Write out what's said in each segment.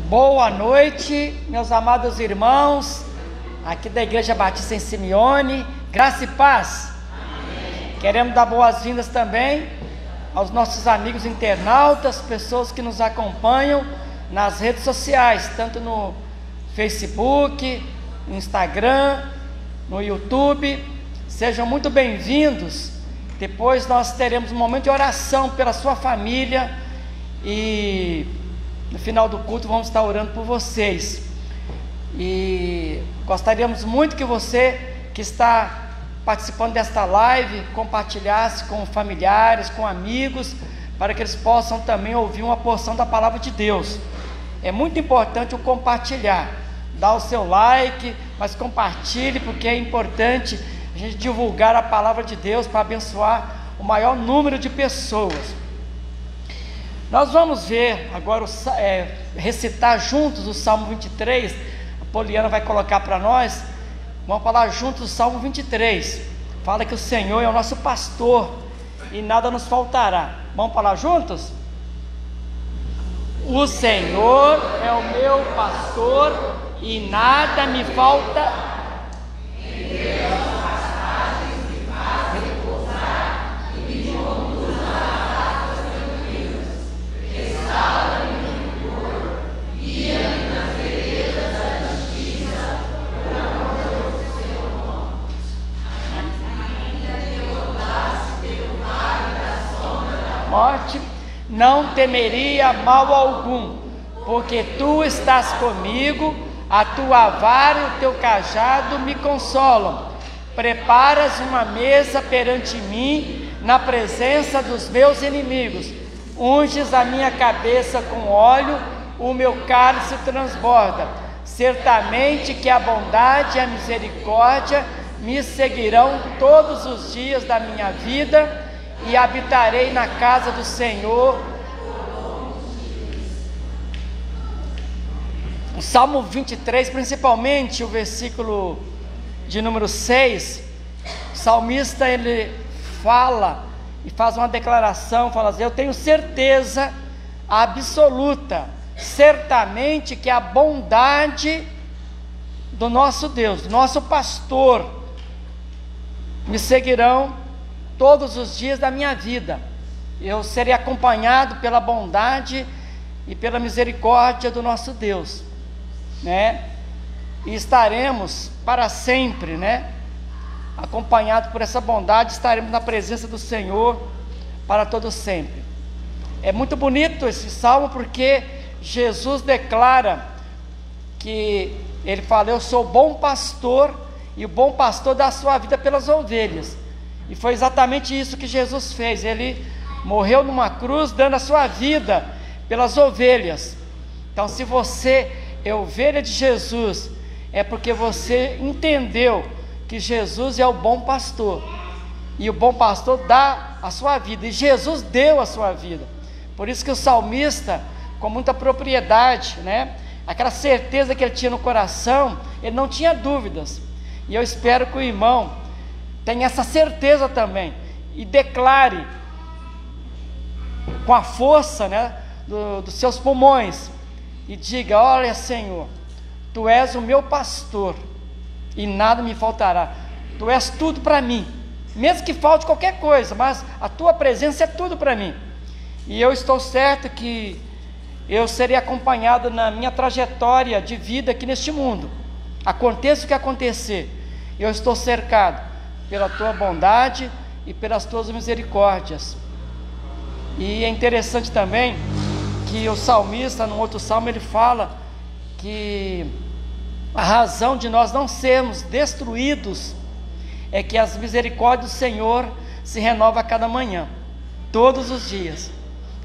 Boa noite, meus amados irmãos, aqui da Igreja Batista em Simeone, graça e paz. Amém. Queremos dar boas-vindas também aos nossos amigos internautas, pessoas que nos acompanham nas redes sociais, tanto no Facebook, no Instagram, no YouTube. Sejam muito bem-vindos. Depois nós teremos um momento de oração pela sua família e no final do culto vamos estar orando por vocês. E gostaríamos muito que você que está participando desta live compartilhasse com familiares, com amigos, para que eles possam também ouvir uma porção da palavra de Deus. É muito importante o compartilhar. Dá o seu like, mas compartilhe, porque é importante a gente divulgar a palavra de Deus para abençoar o maior número de pessoas. Nós vamos ver agora, recitar juntos o Salmo 23, a Poliana vai colocar para nós, vamos falar juntos o Salmo 23, fala que o Senhor é o nosso pastor e nada nos faltará. Vamos falar juntos? O Senhor é o meu pastor e nada me falta. Morte, não temeria mal algum, porque tu estás comigo, a tua vara e o teu cajado me consolam. Preparas uma mesa perante mim, na presença dos meus inimigos. Unges a minha cabeça com óleo, o meu cálice transborda. Certamente que a bondade e a misericórdia me seguirão todos os dias da minha vida, e habitarei na casa do Senhor. O Salmo 23, principalmente o versículo de número 6, o salmista ele fala e faz uma declaração, fala assim: eu tenho certeza absoluta, certamente que a bondade do nosso Deus, do nosso pastor, me seguirão todos os dias da minha vida. Eu serei acompanhado pela bondade e pela misericórdia do nosso Deus, né? E estaremos para sempre, né? Acompanhados por essa bondade, estaremos na presença do Senhor para todo sempre. É muito bonito esse salmo, porque Jesus declara que ele fala: eu sou bom pastor, e o bom pastor dá a sua vida pelas ovelhas. E foi exatamente isso que Jesus fez. Ele morreu numa cruz, dando a sua vida pelas ovelhas. Então, se você é ovelha de Jesus, é porque você entendeu que Jesus é o bom pastor, e o bom pastor dá a sua vida, e Jesus deu a sua vida. Por isso que o salmista, com muita propriedade, né, aquela certeza que ele tinha no coração, ele não tinha dúvidas. E eu espero que o irmão tenha essa certeza também, e declare com a força, né, dos seus pulmões, e diga: olha, Senhor, tu és o meu pastor e nada me faltará. Tu és tudo para mim, mesmo que falte qualquer coisa, mas a tua presença é tudo para mim. E eu estou certo que eu serei acompanhado na minha trajetória de vida aqui neste mundo. Aconteça o que acontecer, eu estou cercado pela tua bondade e pelas tuas misericórdias. E é interessante também que o salmista, no outro salmo, ele fala que a razão de nós não sermos destruídos é que as misericórdias do Senhor se renovam a cada manhã, todos os dias.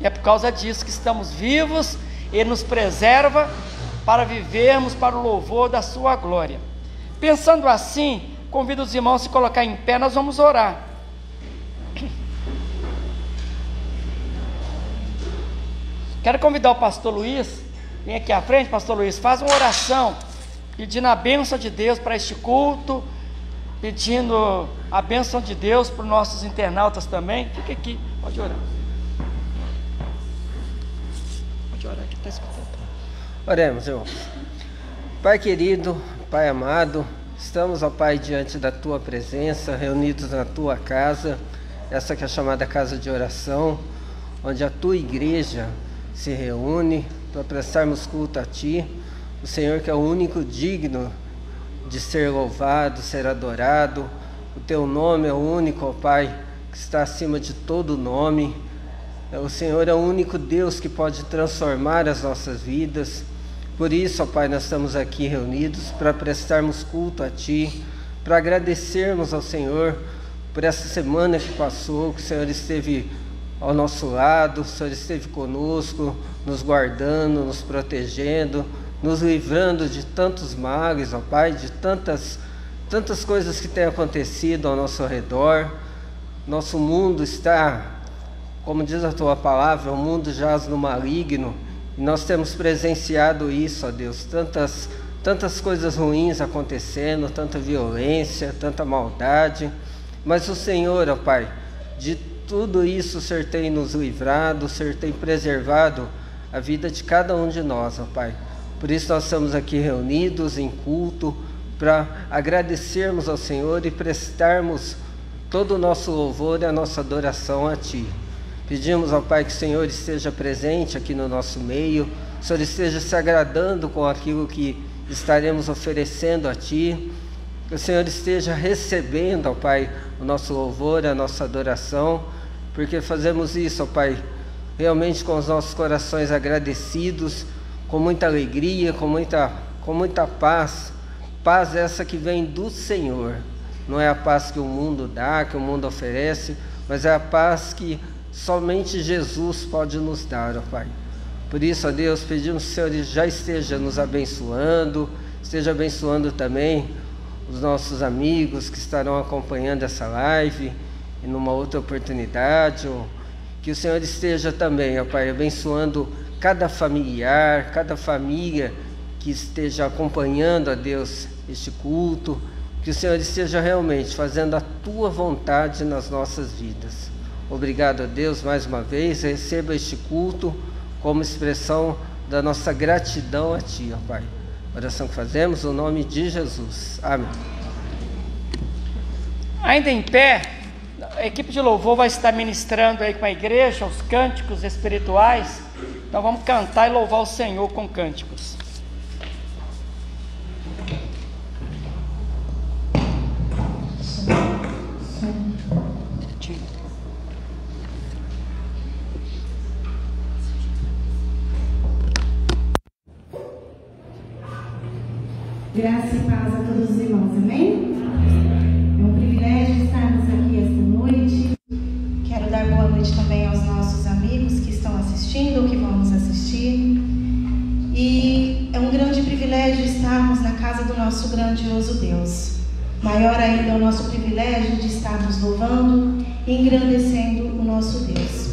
É por causa disso que estamos vivos. Ele nos preserva para vivermos para o louvor da sua glória. Pensando assim, convido os irmãos a se colocar em pé, nós vamos orar. Quero convidar o pastor Luiz, vem aqui à frente, pastor Luiz, faz uma oração, pedindo a bênção de Deus para este culto, pedindo a bênção de Deus para os nossos internautas também. Fica aqui, pode orar. Pode orar, que está escutando. Oremos, irmãos. Pai querido, Pai amado, estamos, ó Pai, diante da Tua presença, reunidos na Tua casa, essa que é chamada casa de oração, onde a Tua igreja se reúne para prestarmos culto a Ti, o Senhor que é o único digno de ser louvado, ser adorado. O Teu nome é o único, ó Pai, que está acima de todo nome. O Senhor é o único Deus que pode transformar as nossas vidas. Por isso, ó Pai, nós estamos aqui reunidos para prestarmos culto a Ti, para agradecermos ao Senhor por essa semana que passou, que o Senhor esteve ao nosso lado, o Senhor esteve conosco, nos guardando, nos protegendo, nos livrando de tantos males, ó Pai, de tantas coisas que têm acontecido ao nosso redor. Nosso mundo está, como diz a Tua palavra, o mundo jaz no maligno, e nós temos presenciado isso, ó Deus, tantas coisas ruins acontecendo, tanta violência, tanta maldade, mas o Senhor, ó Pai, de tudo isso o Senhor tem nos livrado, o Senhor tem preservado a vida de cada um de nós, ó Pai. Por isso nós estamos aqui reunidos em culto, para agradecermos ao Senhor e prestarmos todo o nosso louvor e a nossa adoração a Ti. Pedimos ao Pai que o Senhor esteja presente aqui no nosso meio, o Senhor esteja se agradando com aquilo que estaremos oferecendo a Ti, que o Senhor esteja recebendo, ó Pai, o nosso louvor, a nossa adoração, porque fazemos isso, ó Pai, realmente com os nossos corações agradecidos, com muita alegria, com muita paz, paz essa que vem do Senhor. Não é a paz que o mundo dá, que o mundo oferece, mas é a paz que somente Jesus pode nos dar, ó Pai. Por isso, ó Deus, pedimos que o Senhor já esteja nos abençoando, esteja abençoando também os nossos amigos que estarão acompanhando essa live e numa outra oportunidade, ou que o Senhor esteja também, ó Pai, abençoando cada familiar, cada família que esteja acompanhando, ó Deus, este culto, que o Senhor esteja realmente fazendo a Tua vontade nas nossas vidas. Obrigado a Deus mais uma vez, receba este culto como expressão da nossa gratidão a Ti, ó Pai. Oração que fazemos no nome de Jesus. Amém. Ainda em pé, a equipe de louvor vai estar ministrando aí com a igreja os cânticos espirituais. Então vamos cantar e louvar o Senhor com cânticos. Graça e paz a todos os irmãos, amém? É um privilégio estarmos aqui esta noite. Quero dar boa noite também aos nossos amigos que estão assistindo ou que vão nos assistir. E é um grande privilégio estarmos na casa do nosso grandioso Deus. Maior ainda é o nosso privilégio de estarmos louvando e engrandecendo o nosso Deus.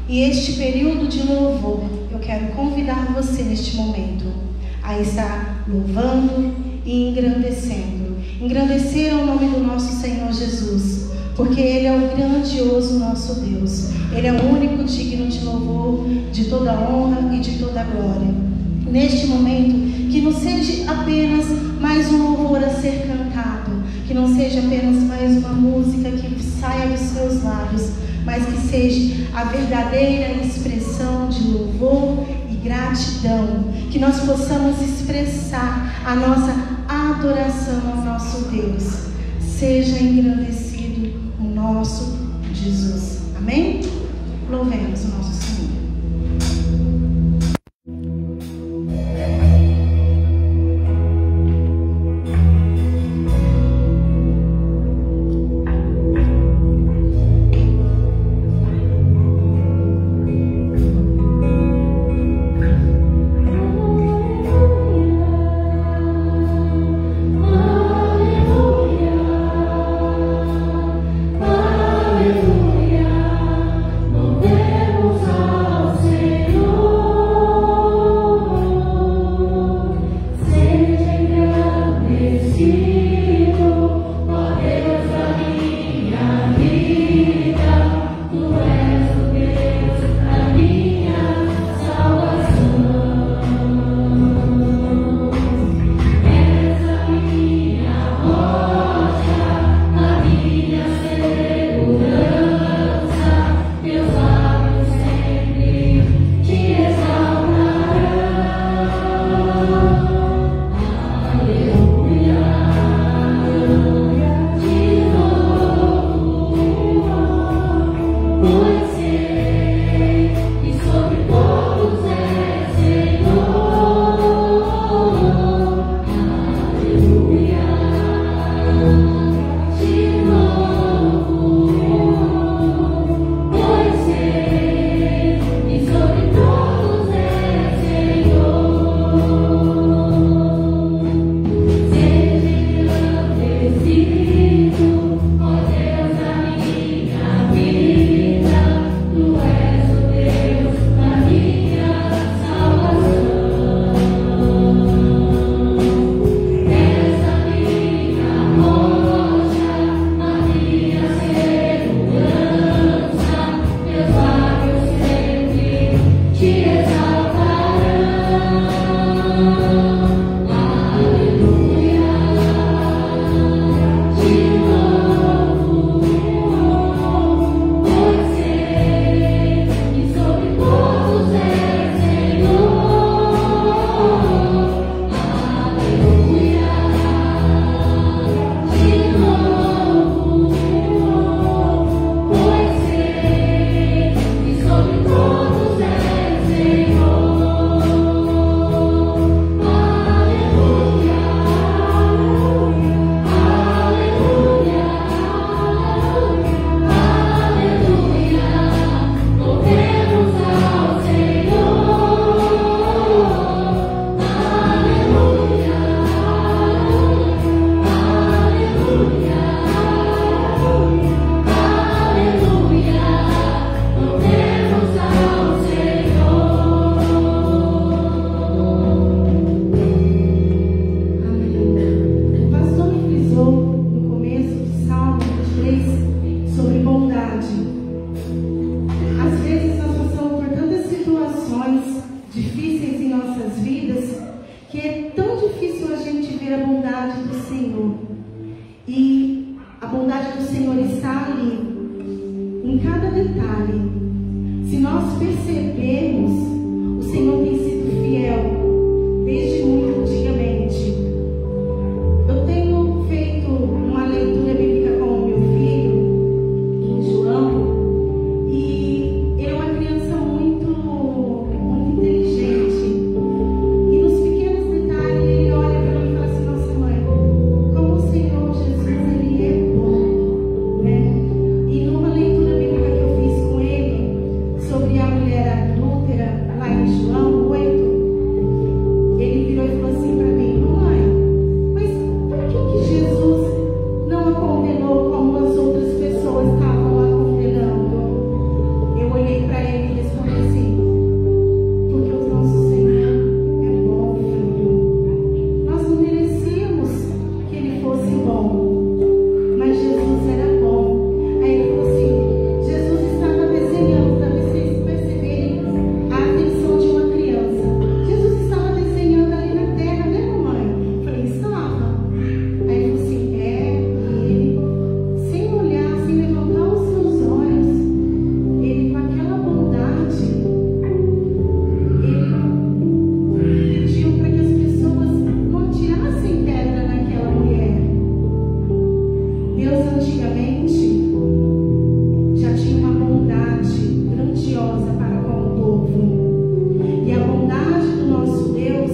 E este período de louvor, eu quero convidar você neste momento a estar louvando e engrandecendo. Engrandecer ao nome do nosso Senhor Jesus, porque Ele é o grandioso nosso Deus. Ele é o único digno de louvor, de toda honra e de toda glória. Neste momento, que não seja apenas mais um louvor a ser cantado, que não seja apenas mais uma música que saia dos seus lábios, mas que seja a verdadeira expressão de louvor e gratidão, que nós possamos expressar a nossa adoração ao nosso Deus. Seja engrandecido o nosso Jesus. Amém? Louvemos o nosso Senhor. Aleluia, louvemos percebemos, o Senhor tem sido fiel desde muito antigamente. Eu tenho feito uma leitura bíblica com o meu filho, em João, e ele é uma criança muito inteligente. E nos pequenos detalhes ele olha para mim e fala assim: nossa mãe, como o Senhor Jesus, ele é bom, né? E numa leitura bíblica que eu fiz com ele sobre a mulher adúltera, lá em João 8, ele virou e falou assim para mim: mamãe, mas por que Jesus não a condenou como as outras pessoas estavam a condenando? Eu olhei para ele e respondi assim: porque o nosso Senhor é bom, filho. Nós não merecíamos que ele fosse bom, mas Jesus era bom. Aí ele falou assim: Jesus estava desenhando, para vocês perceberem a atenção de uma criança. Jesus estava desenhando ali na terra, né, mamãe? Eu falei: estava. Aí ele falou assim: e ele, sem olhar, sem levantar os seus olhos, ele com aquela bondade, ele pediu para que as pessoas não atirassem pedra naquela mulher. Deus antigamente já tinha uma bondade grandiosa para com o povo. E a bondade do nosso Deus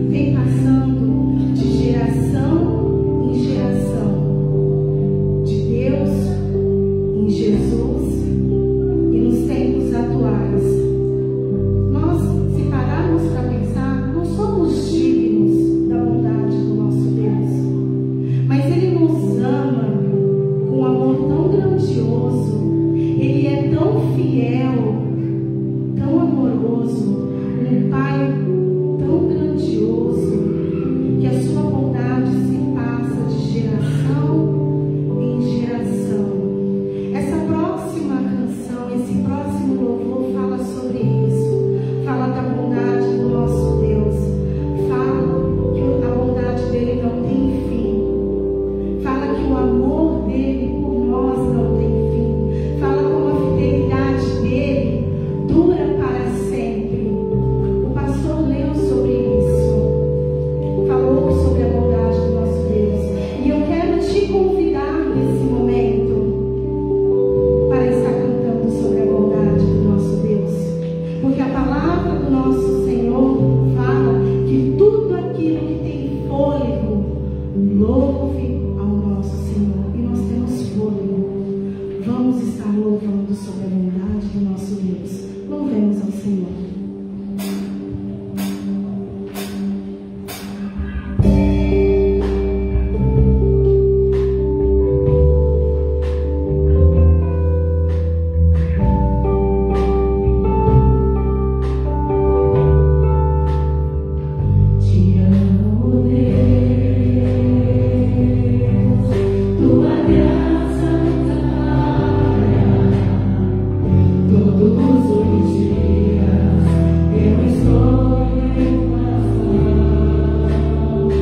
vem passando de geração em geração. De Deus em Jesus e nos tempos atuais. Nós, se pararmos para pensar, não somos dignos da bondade do nosso Deus. Mas Ele nos ama com um amor tão grandioso. Ele é tão fiel, tão amoroso, um Pai tão grandioso, que a sua bondade se passa de geração em geração. Essa próxima canção, esse próximo louvor fala sobre isso. Fala da bondade do nosso Deus. Fala que a bondade dele não tem fim. Fala que o amor dele por nós não tem fim. Fala como a fidelidade dele dura para sempre. O pastor leu sobre isso. Falou sobre a bondade do nosso Deus. E eu quero te convidar nesse momento para estar cantando sobre a bondade do nosso Deus. Porque a palavra do nosso Senhor fala que tudo aquilo que tem fôlego louve ao nosso Senhor. E nós temos fôlego. Vamos estar louvando sobre a bondade do nosso Deus. Louvemos ao Senhor. Te amo, Deus, tua graça nos ampara todos os dias. Eu estou em tuas mãos,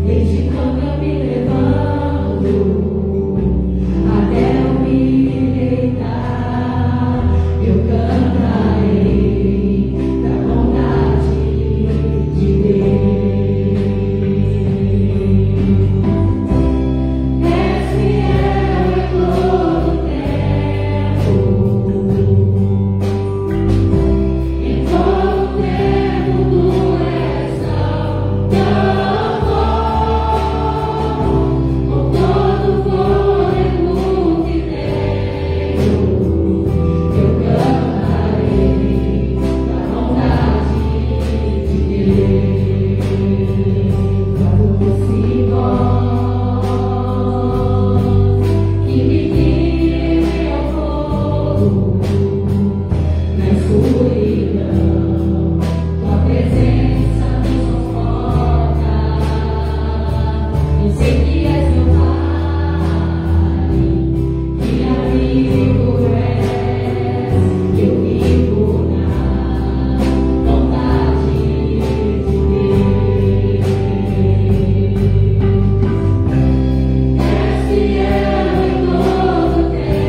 desde quando eu me levanto até eu me deitar, eu cantarei da bondade de Deus. És fiel em todo tempo, em todo tempo tu és tão bom. Com todo o fôlego que tenho, eu cantarei da bondade de Deus. Quando fosse voz que me guia em meio ao fogo, na escuridão, tua presença me sufoca. Eu sei que és meu Pai, que amigo és, eu vivo na bondade de Deus. És fiel em todo tempo,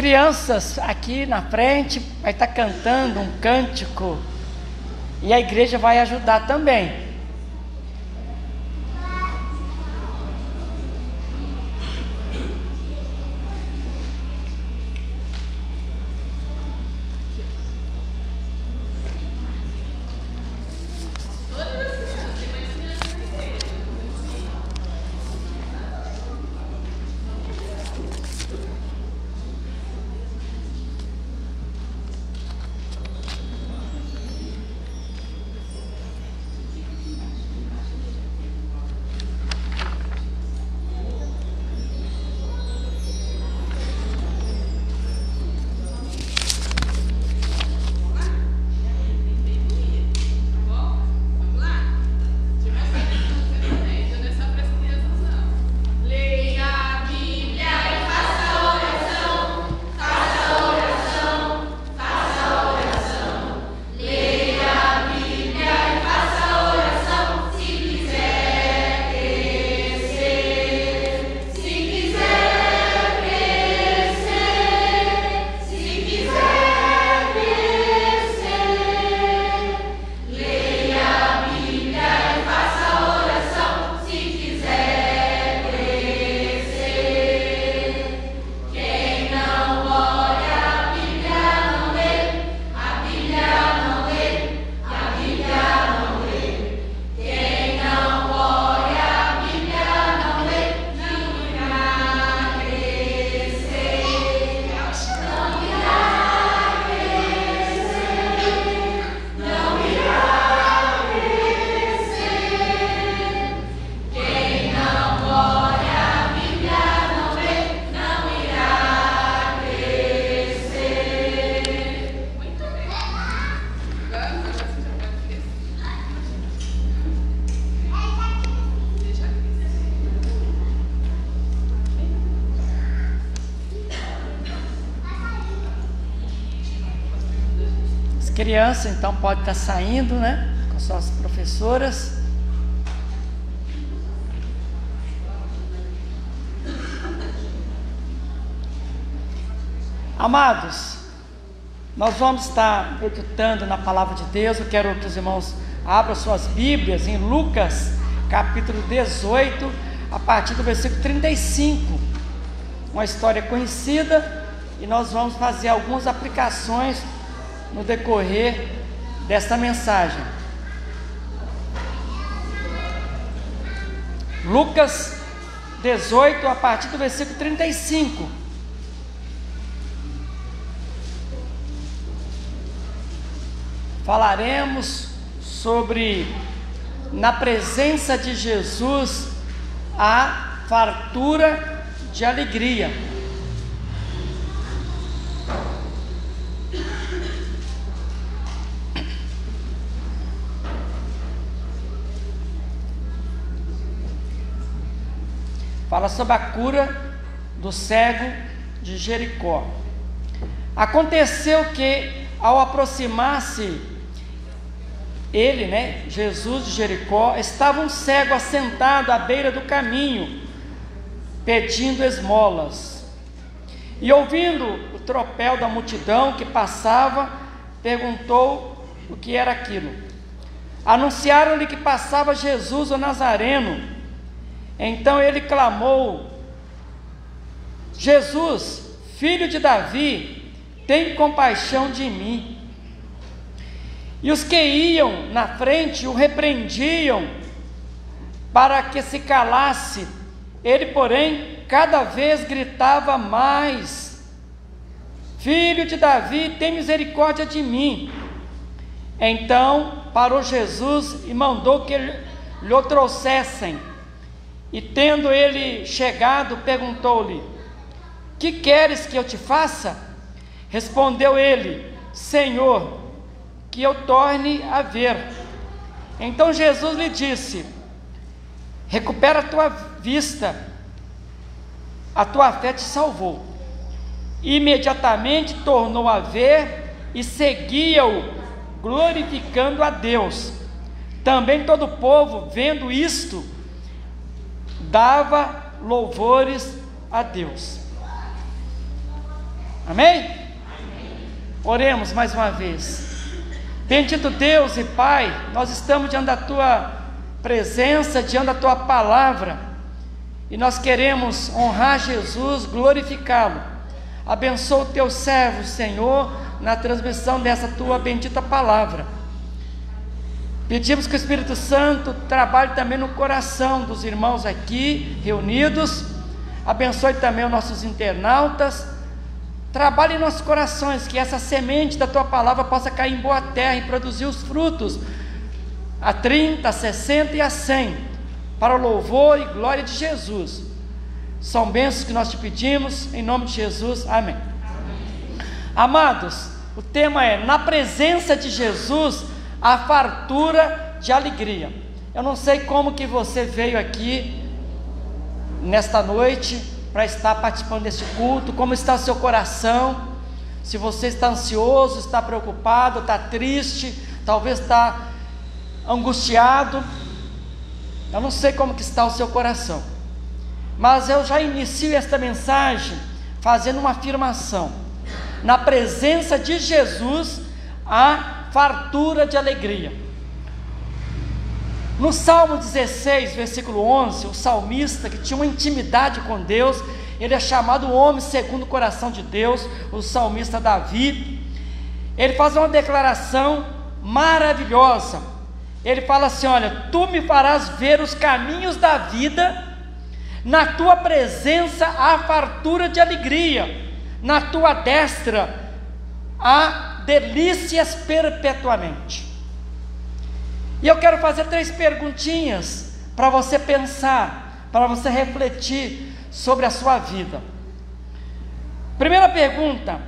crianças aqui na frente vai estar cantando um cântico e a igreja vai ajudar também. Criança, então pode estar saindo, né, com suas professoras. Amados, nós vamos estar meditando na palavra de Deus. Eu quero que os irmãos abram suas Bíblias em Lucas, capítulo 18, a partir do versículo 35. Uma história conhecida, e nós vamos fazer algumas aplicações no decorrer desta mensagem. Lucas 18, a partir do versículo 35. Falaremos sobre, na presença de Jesus, a fartura de alegria. Fala sobre a cura do cego de Jericó. Aconteceu que, ao aproximar-se ele, Jesus de Jericó, estava um cego assentado à beira do caminho, pedindo esmolas. E ouvindo o tropel da multidão que passava, perguntou o que era aquilo. Anunciaram-lhe que passava Jesus o Nazareno. Então ele clamou: Jesus, filho de Davi, tem compaixão de mim. E os que iam na frente o repreendiam para que se calasse. Ele, porém, cada vez gritava mais: Filho de Davi, tem misericórdia de mim. Então parou Jesus e mandou que lhe o trouxessem. E tendo ele chegado, perguntou-lhe: Que queres que eu te faça? Respondeu ele: Senhor, que eu torne a ver. Então Jesus lhe disse: Recupera a tua vista, a tua fé te salvou. Imediatamente tornou a ver e seguia-o, glorificando a Deus. Também todo o povo, vendo isto, dava louvores a Deus. Amém? Oremos mais uma vez. Bendito Deus e Pai, nós estamos diante da Tua presença, diante da Tua palavra, e nós queremos honrar Jesus, glorificá-lo. Abençoa o Teu servo, Senhor, na transmissão dessa Tua bendita palavra. Pedimos que o Espírito Santo trabalhe também no coração dos irmãos aqui reunidos. Abençoe também os nossos internautas. Trabalhe em nossos corações, que essa semente da Tua palavra possa cair em boa terra e produzir os frutos a 30, a 60 e a 100, para o louvor e glória de Jesus. São bênçãos que nós te pedimos, em nome de Jesus, amém. Amados, o tema é: na presença de Jesus, a fartura de alegria. Eu não sei como que você veio aqui nesta noite para estar participando desse culto, como está o seu coração, se você está ansioso, está preocupado, está triste, talvez está angustiado. Eu não sei como que está o seu coração, mas eu já inicio esta mensagem fazendo uma afirmação: na presença de Jesus há fartura de alegria. No Salmo 16, versículo 11, o salmista, que tinha uma intimidade com Deus, ele é chamado o homem segundo o coração de Deus, o salmista Davi. Ele faz uma declaração maravilhosa. Ele fala assim: olha, tu me farás ver os caminhos da vida, na tua presença há fartura de alegria, na tua destra há delícias perpetuamente. E eu quero fazer 3 perguntinhas para você pensar, para você refletir sobre a sua vida. Primeira pergunta: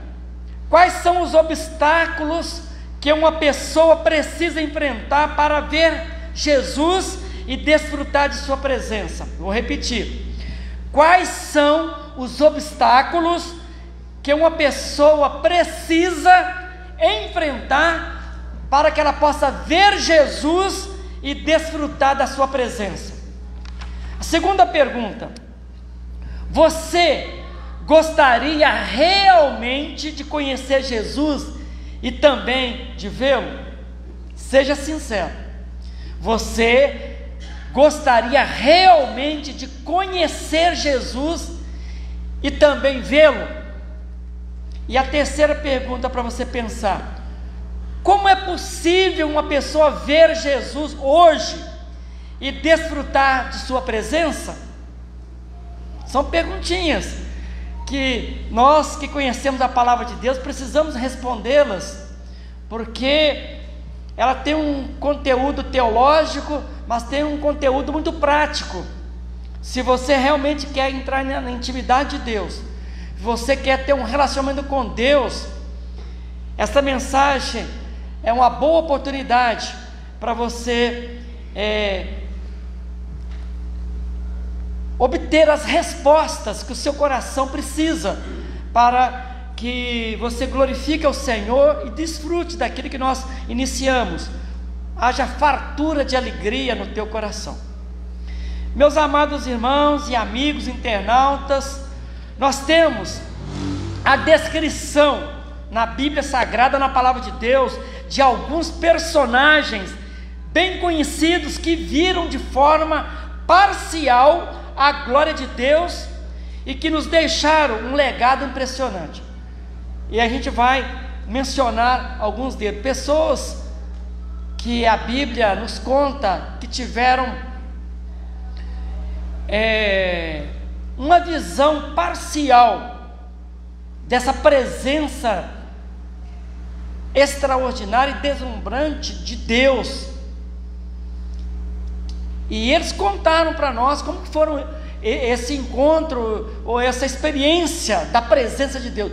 quais são os obstáculos que uma pessoa precisa enfrentar para ver Jesus e desfrutar de sua presença? Vou repetir: quais são os obstáculos que uma pessoa precisa enfrentar para que ela possa ver Jesus e desfrutar da sua presença? A segunda pergunta: você gostaria realmente de conhecer Jesus e também de vê-lo? Seja sincero. Você gostaria realmente de conhecer Jesus e também vê-lo? E a terceira pergunta para você pensar: como é possível uma pessoa ver Jesus hoje e desfrutar de sua presença? São perguntinhas que nós que conhecemos a palavra de Deus precisamos respondê-las, porque ela tem um conteúdo teológico, mas tem um conteúdo muito prático. Se você realmente quer entrar na intimidade de Deus, você quer ter um relacionamento com Deus, essa mensagem é uma boa oportunidade para você obter as respostas que o seu coração precisa, para que você glorifique ao Senhor e desfrute daquilo que nós iniciamos. Haja fartura de alegria no teu coração. Meus amados irmãos e amigos internautas, nós temos a descrição na Bíblia Sagrada, na Palavra de Deus, de alguns personagens bem conhecidos que viram de forma parcial a glória de Deus e que nos deixaram um legado impressionante. E a gente vai mencionar alguns deles, pessoas que a Bíblia nos conta que tiveram uma visão parcial dessa presença extraordinária e deslumbrante de Deus. E eles contaram para nós como que foram esse encontro ou essa experiência da presença de Deus.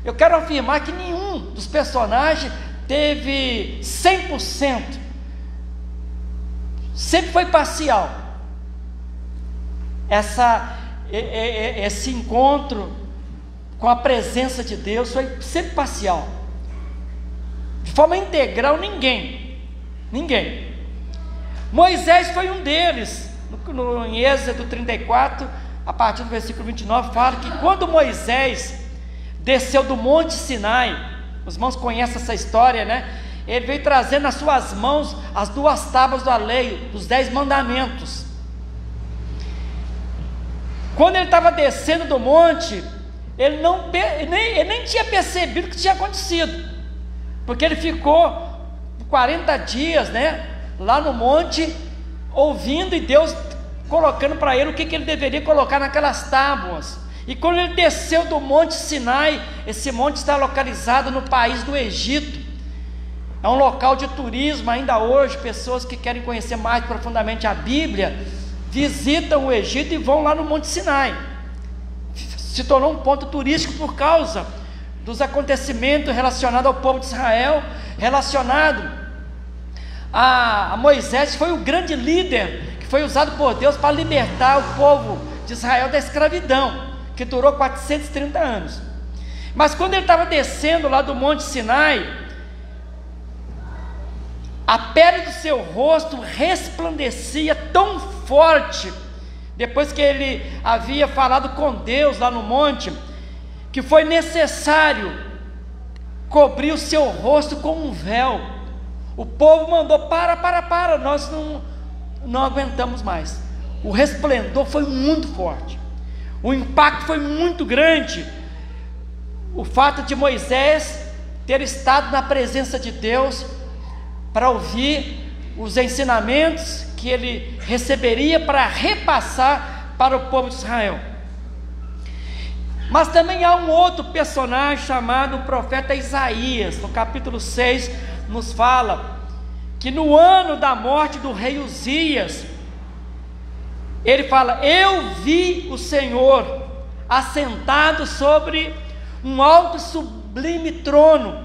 Eu quero afirmar que nenhum dos personagens teve 100%, sempre foi parcial. Esse encontro com a presença de Deus foi sempre parcial. De forma integral, ninguém. Moisés foi um deles. Em Êxodo 34, a partir do versículo 29, fala que quando Moisés desceu do Monte Sinai. Os irmãos conhecem essa história, né? Ele veio trazendo nas suas mãos as 2 tábuas da lei, os 10 mandamentos. Quando ele estava descendo do monte, ele nem tinha percebido o que tinha acontecido, porque ele ficou 40 dias, né, lá no monte, ouvindo, e Deus colocando para ele o que ele deveria colocar naquelas tábuas. E quando ele desceu do Monte Sinai, esse monte está localizado no país do Egito, é um local de turismo ainda hoje. Pessoas que querem conhecer mais profundamente a Bíblia visitam o Egito e vão lá no Monte Sinai. Se tornou um ponto turístico por causa dos acontecimentos relacionados ao povo de Israel, relacionado a Moisés, que foi o grande líder, que foi usado por Deus para libertar o povo de Israel da escravidão, que durou 430 anos. Mas quando ele estava descendo lá do Monte Sinai, a pele do seu rosto resplandecia tão forte, depois que ele havia falado com Deus lá no monte, que foi necessário cobrir o seu rosto com um véu. O povo mandou: para, nós não aguentamos mais. O resplendor foi muito forte, o impacto foi muito grande. O fato de Moisés ter estado na presença de Deus para ouvir os ensinamentos que ele receberia para repassar para o povo de Israel. Mas também há um outro personagem chamado o profeta Isaías. No capítulo 6 nos fala que no ano da morte do rei Uzias, ele fala: eu vi o Senhor assentado sobre um alto e sublime trono,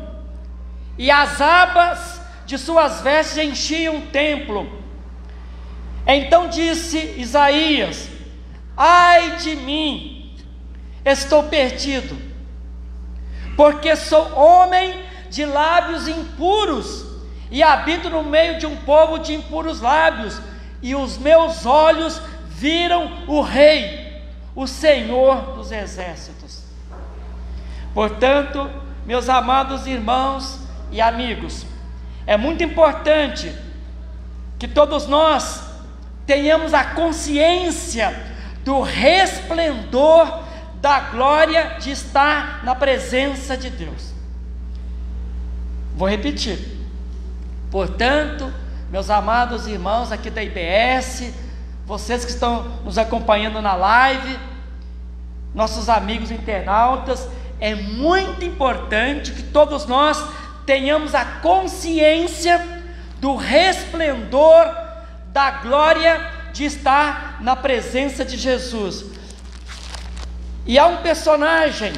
e as abas de suas vestes enchiam o templo. Então disse Isaías: ai de mim, estou perdido, porque sou homem de lábios impuros, e habito no meio de um povo de impuros lábios, e os meus olhos viram o Rei, o Senhor dos exércitos. Portanto, meus amados irmãos e amigos, é muito importante que todos nós tenhamos a consciência do resplendor da glória de estar na presença de Deus. Vou repetir. Portanto, meus amados irmãos aqui da IBS, vocês que estão nos acompanhando na live, nossos amigos internautas, é muito importante que todos nós tenhamos a consciência do resplendor da glória de estar na presença de Jesus. E há um personagem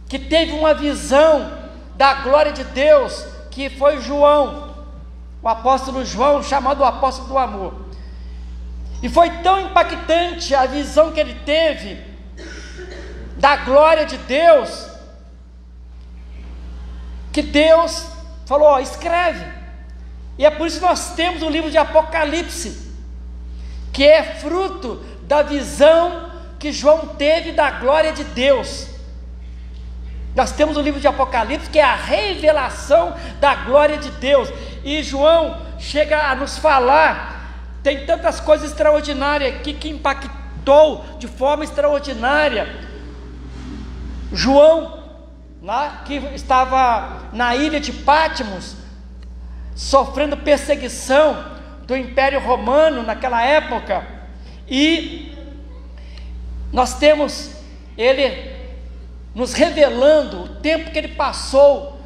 que teve uma visão da glória de Deus, que foi João, o apóstolo João, chamado o apóstolo do amor. E foi tão impactante a visão que ele teve da glória de Deus, que Deus falou: escreve. E é por isso que nós temos o livro de Apocalipse, que é fruto da visão que João teve da glória de Deus. Nós temos o livro de Apocalipse, que é a revelação da glória de Deus, e João chega a nos falar, tem tantas coisas extraordinárias aqui que impactou de forma extraordinária. João, lá que estava na ilha de Patmos, sofrendo perseguição do Império Romano naquela época, e nós temos ele nos revelando o tempo que ele passou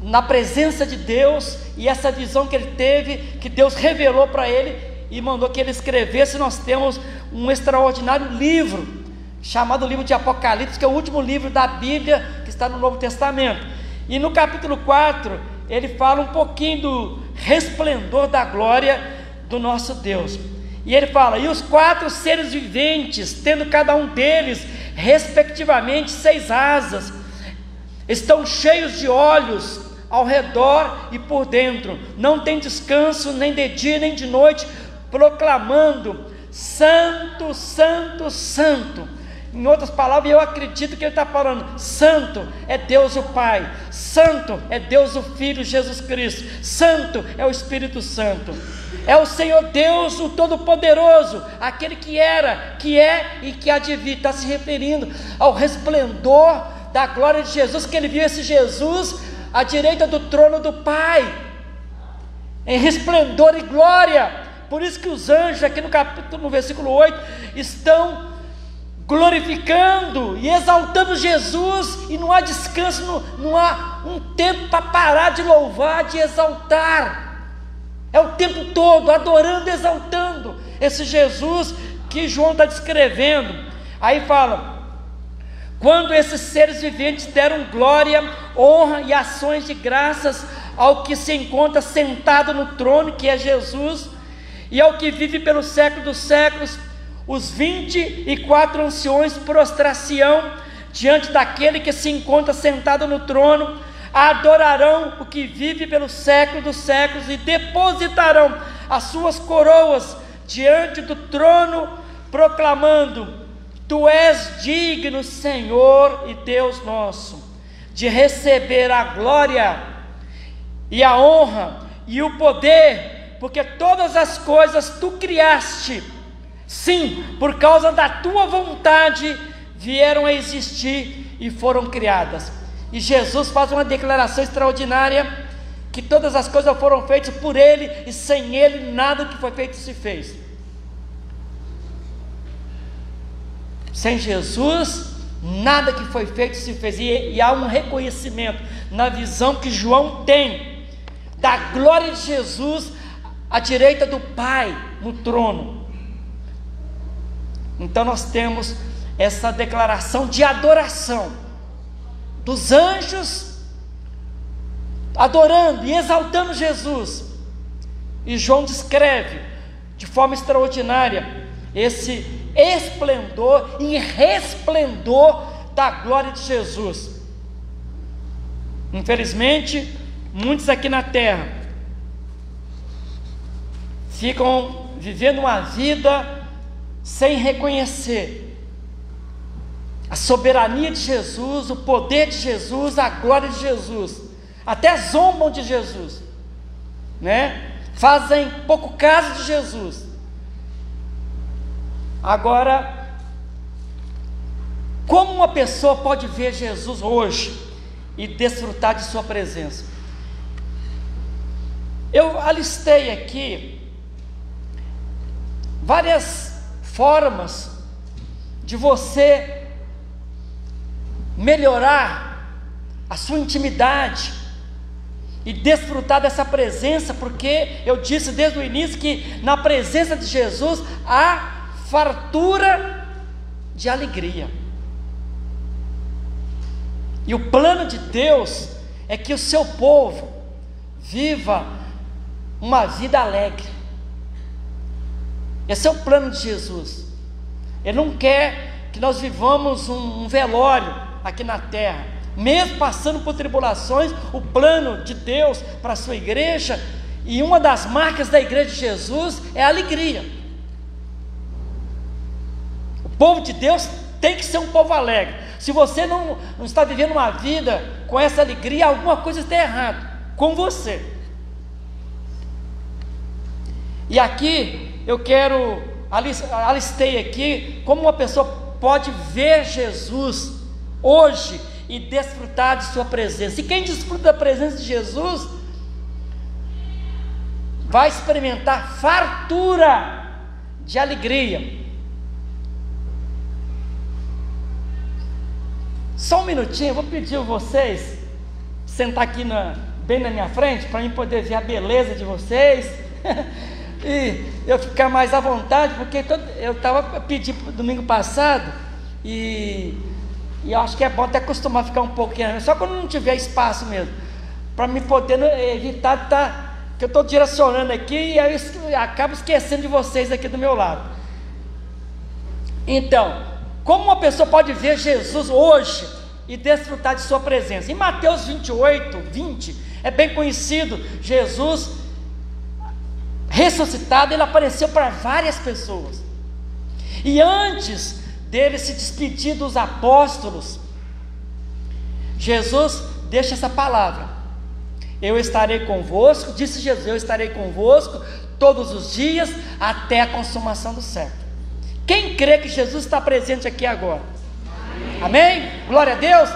na presença de Deus, e essa visão que ele teve, que Deus revelou para ele e mandou que ele escrevesse. Nós temos um extraordinário livro chamado livro de Apocalipse, que é o último livro da Bíblia que está no Novo Testamento. E no capítulo 4 ele fala um pouquinho do resplendor da glória do nosso Deus. E ele fala: e os 4 seres viventes, tendo cada um deles respectivamente 6 asas, estão cheios de olhos ao redor e por dentro, não tem descanso nem de dia nem de noite, proclamando: Santo, Santo, Santo. Em outras palavras, eu acredito que ele está falando: santo é Deus o Pai, santo é Deus o Filho Jesus Cristo, santo é o Espírito Santo, é o Senhor Deus o Todo-Poderoso, aquele que era, que é e que há de vir. Está se referindo ao resplendor da glória de Jesus, que ele viu esse Jesus à direita do trono do Pai, em resplendor e glória. Por isso que os anjos, aqui no capítulo, no versículo 8, estão glorificando e exaltando Jesus, e não há descanso, não há um tempo para parar de louvar, de exaltar. É o tempo todo adorando, exaltando esse Jesus que João está descrevendo. Aí fala: quando esses seres viventes deram glória, honra e ações de graças ao que se encontra sentado no trono, que é Jesus, e ao que vive pelo século dos séculos, os 24 anciões prostrar-se-ão diante daquele que se encontra sentado no trono, adorarão o que vive pelo século dos séculos e depositarão as suas coroas diante do trono, proclamando: Tu és digno, Senhor e Deus nosso, de receber a glória e a honra e o poder, porque todas as coisas Tu criaste. Sim, por causa da Tua vontade vieram a existir e foram criadas. E Jesus faz uma declaração extraordinária, que todas as coisas foram feitas por Ele, e sem Ele nada que foi feito se fez. Sem Jesus nada que foi feito se fez. E há um reconhecimento na visão que João tem da glória de Jesus à direita do Pai no trono. Então nós temos essa declaração de adoração dos anjos adorando e exaltando Jesus. E João descreve de forma extraordinária esse esplendor e resplendor da glória de Jesus. Infelizmente, muitos aqui na terra ficam vivendo uma vida sem reconhecer a soberania de Jesus, o poder de Jesus, a glória de Jesus. Até zombam de Jesus, né? Fazem pouco caso de Jesus. Agora, como uma pessoa pode ver Jesus hoje e desfrutar de sua presença? Eu alistei aqui várias formas de você melhorar a sua intimidade e desfrutar dessa presença, porque eu disse desde o início que na presença de Jesus há fartura de alegria. E o plano de Deus é que o seu povo viva uma vida alegre. Esse é o plano de Jesus. Ele não quer que nós vivamos um velório aqui na terra. Mesmo passando por tribulações, o plano de Deus para a sua igreja, e uma das marcas da igreja de Jesus é a alegria. O povo de Deus tem que ser um povo alegre. Se você não está vivendo uma vida com essa alegria, alguma coisa está errada com você. E aqui eu quero, alistei aqui como uma pessoa pode ver Jesus hoje e desfrutar de sua presença. E quem desfruta da presença de Jesus vai experimentar fartura de alegria. Só um minutinho, eu vou pedir a vocês sentar aqui bem na minha frente, para mim poder ver a beleza de vocês e eu ficar mais à vontade, porque eu estava pedindo domingo passado e eu acho que é bom até acostumar a ficar um pouquinho, só quando não tiver espaço mesmo, para me poder evitar que eu estou direcionando aqui e aí eu acabo esquecendo de vocês aqui do meu lado. Então, como uma pessoa pode ver Jesus hoje e desfrutar de sua presença? Em Mateus 28, 20, é bem conhecido, Jesus ressuscitado, ele apareceu para várias pessoas, e antes dele se despedir dos apóstolos, Jesus deixa essa palavra: eu estarei convosco, disse Jesus, eu estarei convosco todos os dias até a consumação do século. Quem crê que Jesus está presente aqui agora? Amém? Glória a Deus.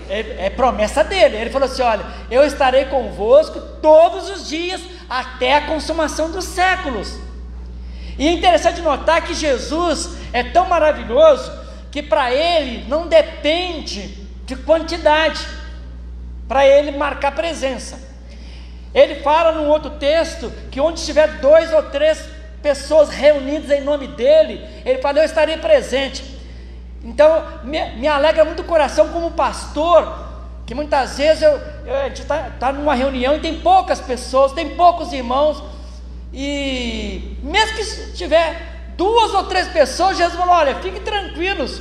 É promessa dele. Ele falou assim: olha, eu estarei convosco todos os dias até a consumação dos séculos. E é interessante notar que Jesus é tão maravilhoso que para ele não depende de quantidade, para ele marcar presença. Ele fala num outro texto que onde estiver 2 ou 3 pessoas reunidas em nome dele, ele fala: eu estarei presente. Então me alegra muito o coração como pastor, que muitas vezes a gente está numa reunião e tem poucas pessoas, tem poucos irmãos, e mesmo que tiver 2 ou 3 pessoas, Jesus falou: olha, fiquem tranquilos,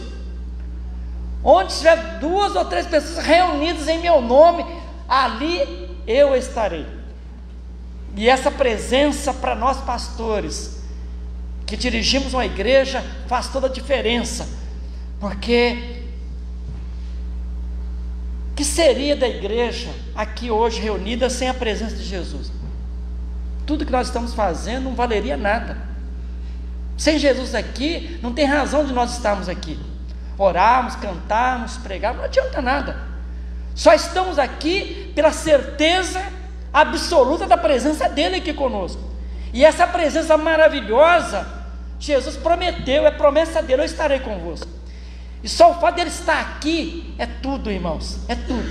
onde tiver 2 ou 3 pessoas reunidas em meu nome, ali eu estarei. E essa presença para nós pastores, que dirigimos uma igreja, faz toda a diferença, porque que seria da igreja aqui hoje reunida sem a presença de Jesus? Tudo que nós estamos fazendo não valeria nada. Sem Jesus aqui, não tem razão de nós estarmos aqui. Orarmos, cantarmos, pregarmos, não adianta nada. Só estamos aqui pela certeza absoluta da presença dele aqui conosco. E essa presença maravilhosa, Jesus prometeu, é promessa dele: eu estarei convosco. E só o fato dele estar aqui é tudo, irmãos, é tudo.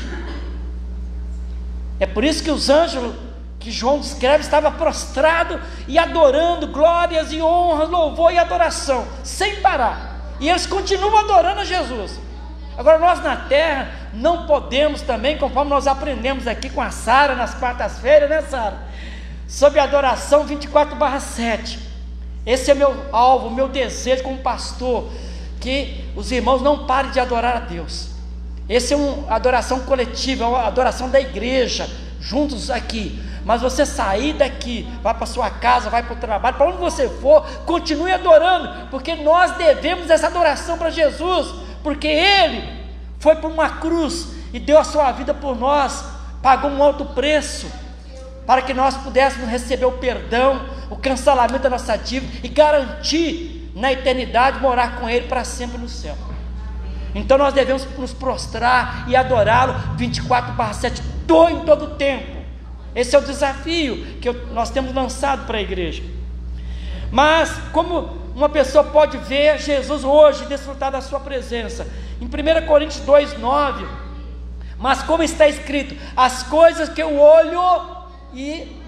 É por isso que os anjos que João descreve estavam prostrados e adorando, glórias e honras, louvor e adoração, sem parar. E eles continuam adorando a Jesus. Agora nós na terra não podemos também, conforme nós aprendemos aqui com a Sara nas quartas-feiras, né, Sara? Sobre a adoração 24/7. Esse é meu alvo, meu desejo como pastor, que os irmãos não parem de adorar a Deus. Essa é uma adoração coletiva, é uma adoração da igreja, juntos aqui. Mas você sair daqui, vai para sua casa, vai para o trabalho, para onde você for, continue adorando, porque nós devemos essa adoração para Jesus, porque Ele foi por uma cruz e deu a sua vida por nós, pagou um alto preço, para que nós pudéssemos receber o perdão, o cancelamento da nossa dívida e garantir na eternidade morar com Ele para sempre no céu. Então nós devemos nos prostrar e adorá-lo 24/7, em todo o tempo. Esse é o desafio que nós temos lançado para a igreja. Mas como uma pessoa pode ver Jesus hoje e desfrutar da sua presença? Em 1 Coríntios 2:9, mas como está escrito, as coisas que eu olho, e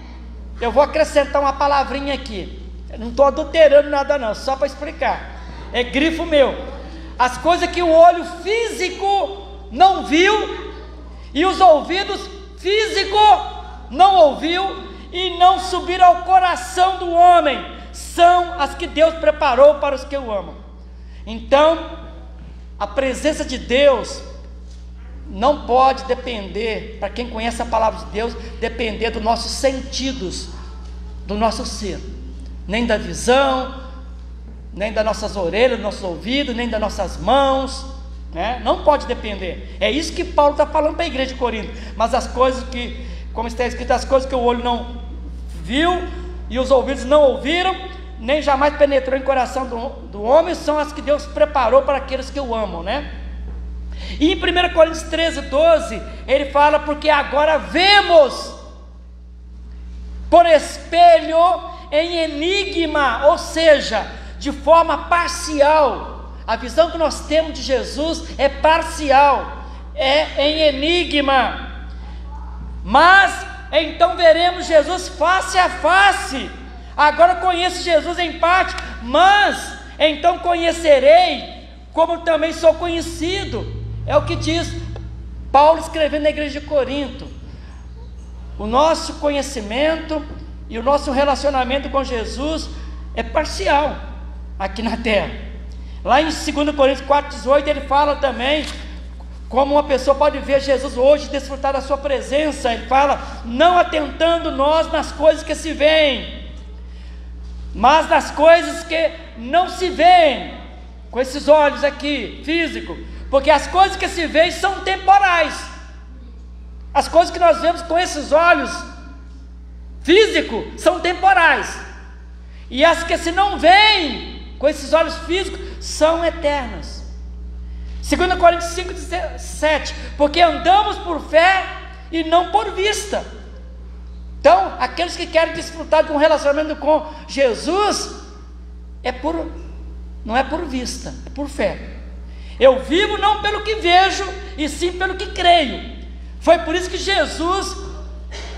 eu vou acrescentar uma palavrinha aqui, eu não estou adulterando nada não, só para explicar, é grifo meu: as coisas que o olho físico não viu, e os ouvidos físicos não ouviu, e não subiram ao coração do homem, são as que Deus preparou para os que o amam. Então, a presença de Deus não pode depender, para quem conhece a palavra de Deus, depender dos nossos sentidos, do nosso ser, nem da visão, nem das nossas orelhas, dos nossos ouvidos, nem das nossas mãos, né? Não pode depender. É isso que Paulo está falando para a igreja de Corinto. Mas as coisas que, como está escrito, as coisas que o olho não viu e os ouvidos não ouviram, nem jamais penetrou em coração do homem, são as que Deus preparou para aqueles que o amam, né? E em 1 Coríntios 13:12, ele fala: porque agora vemos por espelho, em enigma, ou seja, de forma parcial. A visão que nós temos de Jesus é parcial, é em enigma. Mas então veremos Jesus face a face. Agora conheço Jesus em parte, mas então conhecerei como também sou conhecido. É o que diz Paulo escrevendo na igreja de Corinto. O nosso conhecimento e o nosso relacionamento com Jesus é parcial aqui na terra. Lá em 2 Coríntios 4:18 ele fala também como uma pessoa pode ver Jesus hoje e desfrutar da sua presença. Ele fala: não atentando nós nas coisas que se veem, mas nas coisas que não se veem. com esses olhos aqui, físico, porque as coisas que se veem são temporais. As coisas que nós vemos com esses olhos físicos são temporais, e as que se não veem com esses olhos físicos são eternas. 2 Coríntios 5:17, porque andamos por fé e não por vista. Então, aqueles que querem desfrutar de um relacionamento com Jesus, não é por vista, é por fé. Eu vivo não pelo que vejo, e sim pelo que creio. Foi por isso que Jesus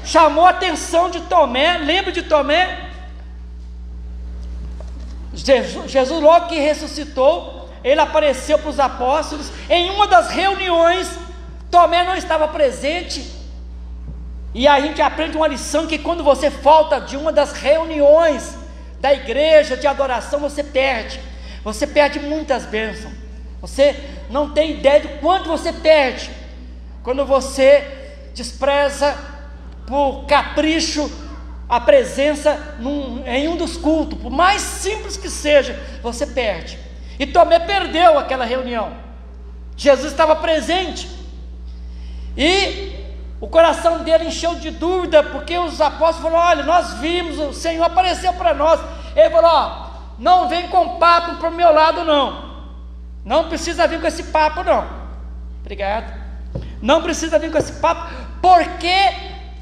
chamou a atenção de Tomé. Lembra de Tomé? Jesus logo que ressuscitou, ele apareceu para os apóstolos. Em uma das reuniões, Tomé não estava presente. E a gente aprende uma lição, que quando você falta de uma das reuniões da igreja de adoração, você perde muitas bênçãos. Você não tem ideia do quanto você perde quando você despreza por capricho a presença em um dos cultos, por mais simples que seja, você perde. E Tomé perdeu aquela reunião. Jesus estava presente, e o coração dele encheu de dúvida, porque os apóstolos falaram: olha, nós vimos, o Senhor apareceu para nós. Ele falou: não vem com papo para o meu lado não precisa vir com esse papo não. Obrigado. Não precisa vir com esse papo, porque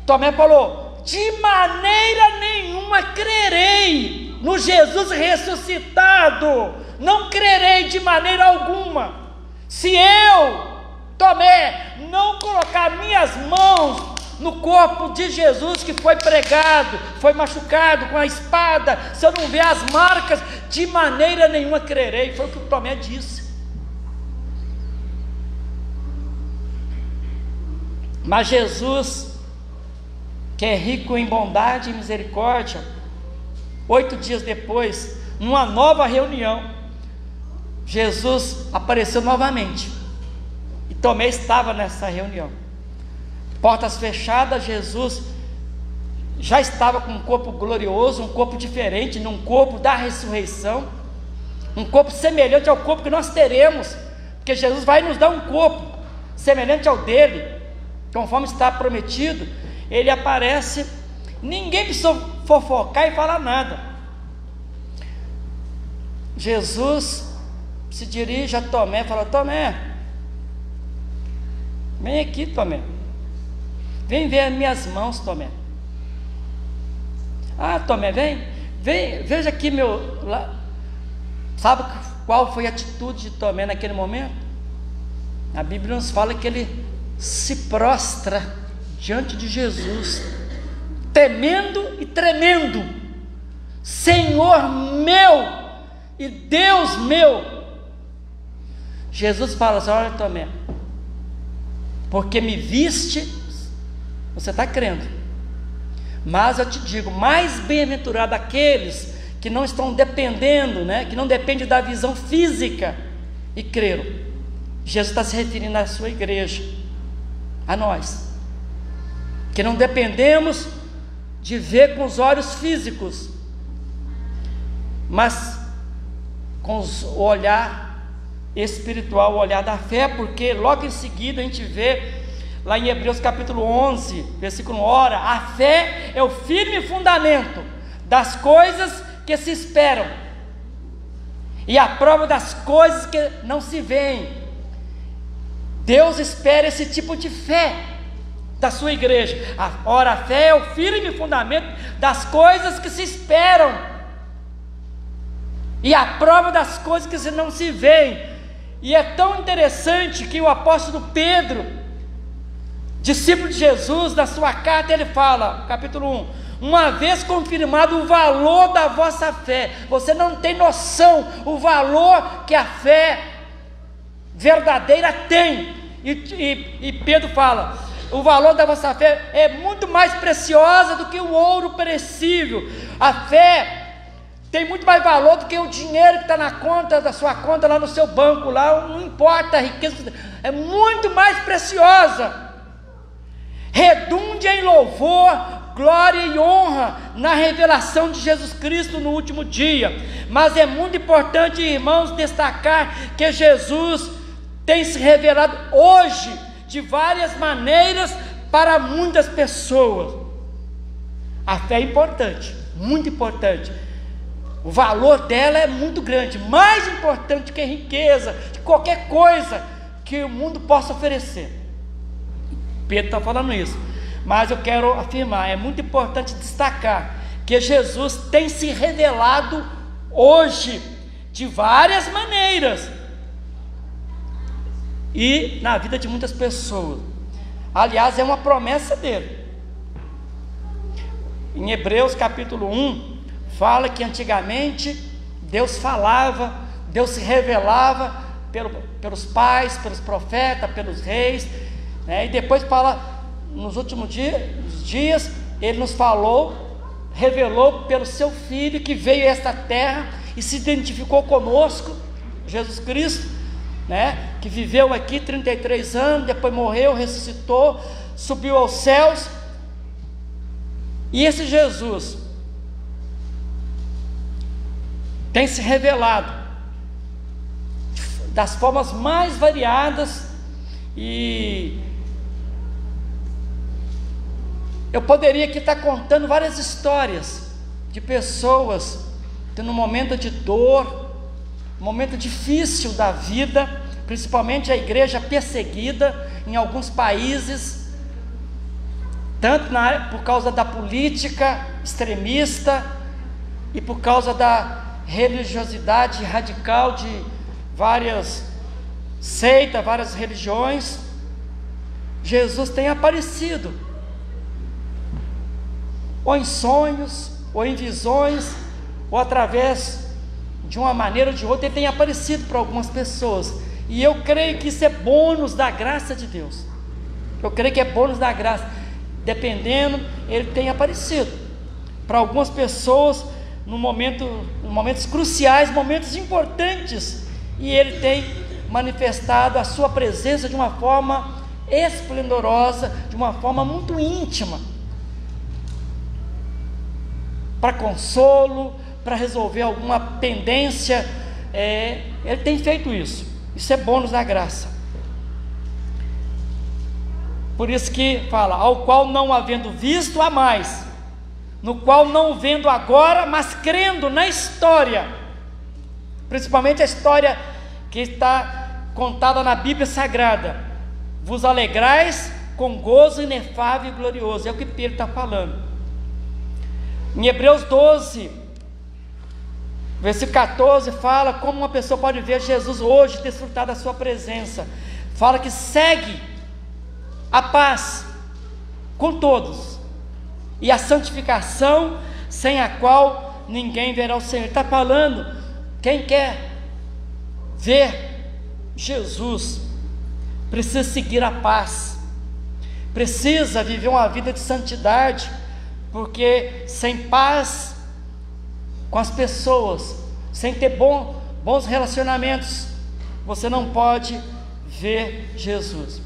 Tomé falou: de maneira nenhuma crerei no Jesus ressuscitado, não crerei de maneira alguma, se eu, Tomé, não colocar minhas mãos no corpo de Jesus que foi pregado, foi machucado com a espada, se eu não ver as marcas, de maneira nenhuma crerei. Foi o que o Tomé disse. Mas Jesus, que é rico em bondade e misericórdia, 8 dias depois, numa nova reunião, Jesus apareceu novamente, e Tomé estava nessa reunião, portas fechadas. Jesus já estava com um corpo glorioso, um corpo diferente, num corpo da ressurreição, um corpo semelhante ao corpo que nós teremos, porque Jesus vai nos dar um corpo semelhante ao dele, conforme está prometido. Ele aparece, ninguém precisa fofocar e falar nada. Jesus se dirige a Tomé e fala: Tomé, vem aqui, Tomé, vem ver as minhas mãos, Tomé. Ah, Tomé, vem, veja aqui meu... Sabe qual foi a atitude de Tomé naquele momento? A Bíblia nos fala que ele se prostra diante de Jesus, temendo e tremendo: Senhor meu e Deus meu. Jesus fala assim: olha, Tomé, porque me viste, você está crendo, mas eu te digo, mais bem-aventurado aqueles que não estão dependendo, que não dependem da visão física e creram. Jesus está se referindo à sua igreja, a nós, que não dependemos de ver com os olhos físicos, mas com o olhar espiritual, o olhar da fé, porque logo em seguida a gente vê lá em Hebreus capítulo 11, versículo 1, ora, a fé é o firme fundamento das coisas que se esperam, e a prova das coisas que não se veem. Deus espera esse tipo de fé da sua igreja. Ora, a fé é o firme fundamento das coisas que se esperam, e a prova das coisas que não se veem. E é tão interessante que o apóstolo Pedro, discípulo de Jesus, na sua carta ele fala, capítulo 1, uma vez confirmado o valor da vossa fé, você não tem noção o valor que a fé verdadeira tem. E Pedro fala: o valor da vossa fé é muito mais preciosa do que o ouro perecível. A fé tem muito mais valor do que o dinheiro que está na conta, da sua conta lá no seu banco, lá, não importa a riqueza, é muito mais preciosa. Redunde em louvor, glória e honra na revelação de Jesus Cristo no último dia. Mas é muito importante, irmãos, destacar que Jesus tem se revelado hoje de várias maneiras para muitas pessoas. A fé é importante, muito importante. O valor dela é muito grande, mais importante que a riqueza, que qualquer coisa que o mundo possa oferecer. Pedro está falando isso, mas eu quero afirmar, é muito importante destacar que Jesus tem se revelado hoje de várias maneiras e na vida de muitas pessoas. Aliás, é uma promessa dele. Em Hebreus capítulo 1 fala que antigamente Deus falava, Deus se revelava pelos pais, pelos profetas, pelos reis, né? E depois fala, nos últimos dias, Ele nos falou, revelou pelo Seu Filho, que veio a esta terra e se identificou conosco, Jesus Cristo, né? Que viveu aqui 33 anos, depois morreu, ressuscitou, subiu aos céus. E esse Jesus tem se revelado das formas mais variadas, e eu poderia aqui estar contando várias histórias de pessoas que no momento de dor, momento difícil da vida, principalmente a igreja perseguida em alguns países, tanto por causa da política extremista e por causa da religiosidade radical de várias seitas, várias religiões. Jesus tem aparecido, ou em sonhos, ou em visões, ou através de uma maneira ou de outra. Ele tem aparecido para algumas pessoas, e eu creio que isso é bônus da graça de Deus. Eu creio que é bônus da graça, dependendo, ele tem aparecido para algumas pessoas em momentos cruciais, momentos importantes, e ele tem manifestado a sua presença de uma forma esplendorosa, de uma forma muito íntima, para consolo, para resolver alguma pendência. Ele tem feito isso. Isso é bônus da graça. Por isso que fala, ao qual não havendo visto há mais, no qual não vendo agora, mas crendo na história, principalmente a história que está contada na Bíblia Sagrada, vos alegrais com gozo inefável e glorioso. É o que Pedro está falando. Em Hebreus 12, versículo 14, fala como uma pessoa pode ver Jesus hoje, desfrutar da sua presença. Fala que segue a paz com todos e a santificação, sem a qual ninguém verá o Senhor. Está falando, quem quer ver Jesus precisa seguir a paz, precisa viver uma vida de santidade, porque sem paz com as pessoas, sem ter bons relacionamentos, você não pode ver Jesus.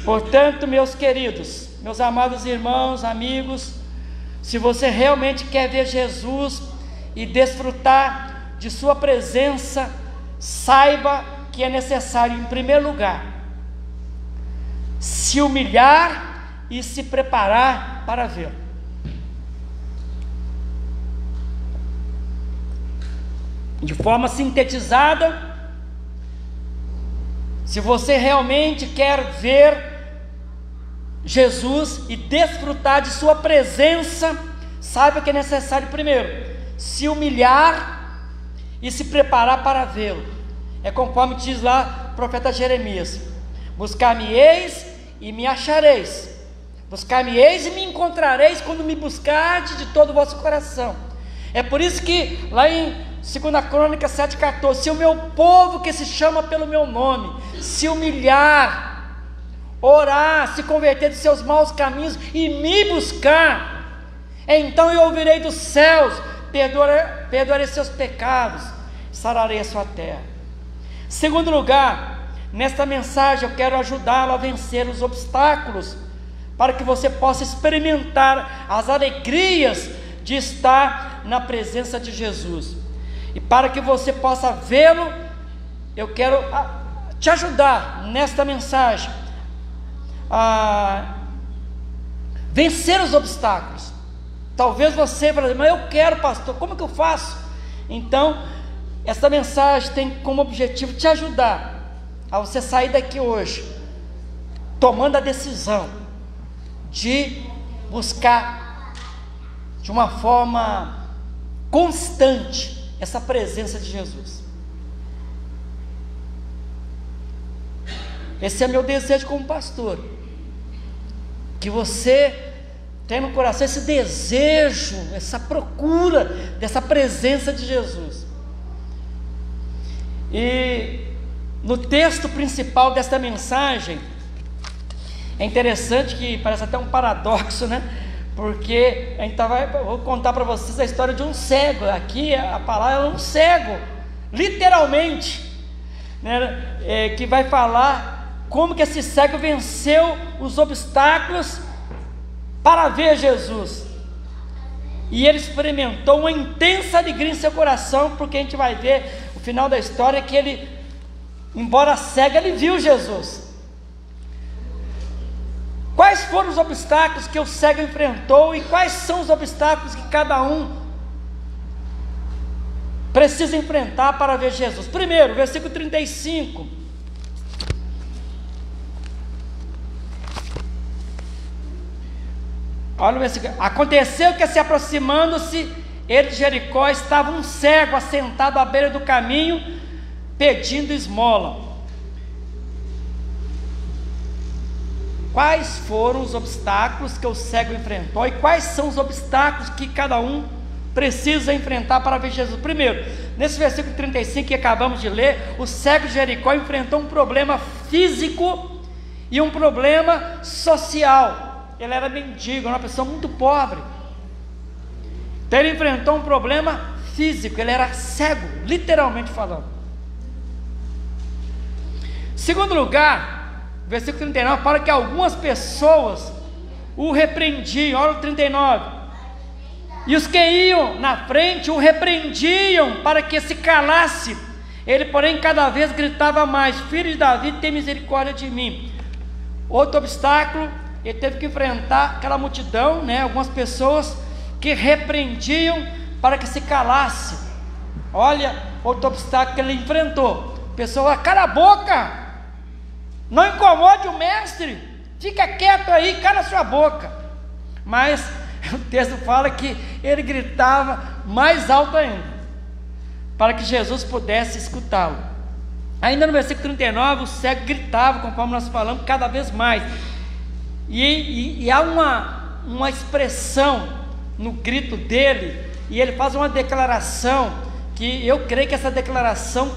Portanto, meus queridos, meus amados irmãos, amigos, se você realmente quer ver Jesus e desfrutar de sua presença, saiba que é necessário, em primeiro lugar, se humilhar e se preparar para vê-lo. De forma sintetizada, se você realmente quer ver Jesus e desfrutar de sua presença, saiba que é necessário primeiro se humilhar e se preparar para vê-lo. É conforme diz lá o profeta Jeremias: buscar-me-eis e me achareis, buscar-me-eis e me encontrareis quando me buscardes de todo o vosso coração. É por isso que lá em 2 Crônicas 7,14, se o meu povo que se chama pelo meu nome se humilhar, orar, se converter dos seus maus caminhos e me buscar, então eu ouvirei dos céus, perdoarei seus pecados, sararei a sua terra. Segundo lugar, nesta mensagem eu quero ajudá-lo a vencer os obstáculos para que você possa experimentar as alegrias de estar na presença de Jesus. E para que você possa vê-lo, eu quero te ajudar nesta mensagem a vencer os obstáculos. Talvez você fale, mas eu quero, pastor, como que eu faço? Então, essa mensagem tem como objetivo te ajudar a você sair daqui hoje tomando a decisão de buscar de uma forma constante essa presença de Jesus. Esse é meu desejo como pastor, que você tenha no coração esse desejo, essa procura dessa presença de Jesus. E no texto principal desta mensagem, é interessante que parece até um paradoxo, né? Porque a gente vou contar para vocês a história de um cego. Aqui a palavra é um cego, literalmente, né? Que vai falar como que esse cego venceu os obstáculos para ver Jesus. E ele experimentou uma intensa alegria em seu coração, porque a gente vai ver o final da história que ele, embora cego, ele viu Jesus. Quais foram os obstáculos que o cego enfrentou e quais são os obstáculos que cada um precisa enfrentar para ver Jesus? Primeiro, versículo 35. Olha o versículo. Aconteceu que, se aproximando-se ele de Jericó, estava um cego assentado à beira do caminho, pedindo esmola. Quais foram os obstáculos que o cego enfrentou e quais são os obstáculos que cada um precisa enfrentar para ver Jesus? Primeiro, nesse versículo 35 que acabamos de ler, o cego de Jericó enfrentou um problema físico e um problema social. Ele era mendigo, era uma pessoa muito pobre. Então ele enfrentou um problema físico, ele era cego, literalmente falando. Segundo lugar, versículo 39, fala que algumas pessoas o repreendiam. Olha o 39. E os que iam na frente o repreendiam para que se calasse. Ele, porém, cada vez gritava mais: Filho de Davi, tem misericórdia de mim. Outro obstáculo, ele teve que enfrentar aquela multidão, né? Algumas pessoas que repreendiam para que se calasse. Olha outro obstáculo que ele enfrentou: pessoa, cala a boca, não incomode o mestre, fica quieto aí, cala a sua boca. Mas o texto fala que ele gritava mais alto ainda, para que Jesus pudesse escutá-lo. Ainda no versículo 39, o cego gritava, conforme nós falamos, cada vez mais. E há uma expressão no grito dele, e ele faz uma declaração, que eu creio que essa declaração,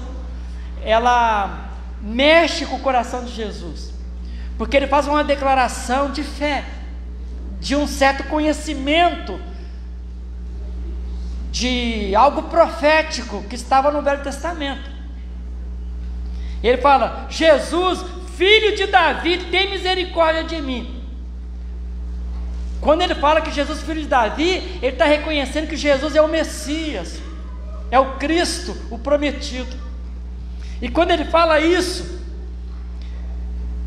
ela mexe com o coração de Jesus, porque ele faz uma declaração de fé, de um certo conhecimento, de algo profético que estava no Velho Testamento. Ele fala: Jesus, filho de Davi, tem misericórdia de mim. Quando ele fala que Jesus, filho de Davi, ele está reconhecendo que Jesus é o Messias, é o Cristo, o prometido. E quando ele fala isso,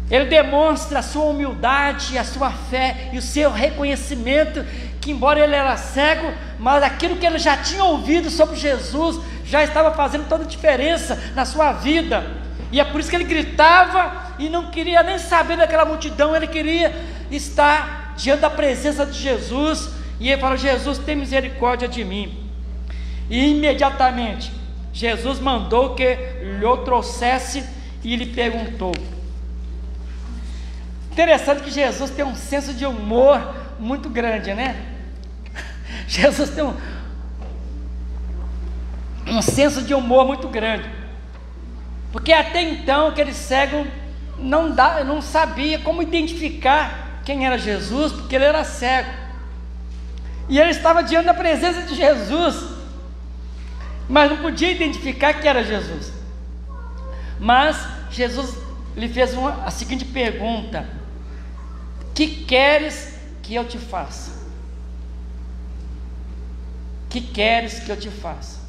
ele demonstra a sua humildade, a sua fé e o seu reconhecimento que, embora ele era cego, mas aquilo que ele já tinha ouvido sobre Jesus já estava fazendo toda a diferença na sua vida. E é por isso que ele gritava e não queria nem saber daquela multidão, ele queria estar diante da presença de Jesus. E ele fala: Jesus, tem misericórdia de mim. E imediatamente Jesus mandou que lhe trouxesse e lhe perguntou. Interessante que Jesus tem um senso de humor muito grande, né? Jesus tem um senso de humor muito grande, porque até então aquele cego não sabia como identificar quem era Jesus, porque ele era cego, e ele estava diante da presença de Jesus, mas não podia identificar que era Jesus. Mas Jesus lhe fez a seguinte pergunta: que queres que eu te faça? Que queres que eu te faça?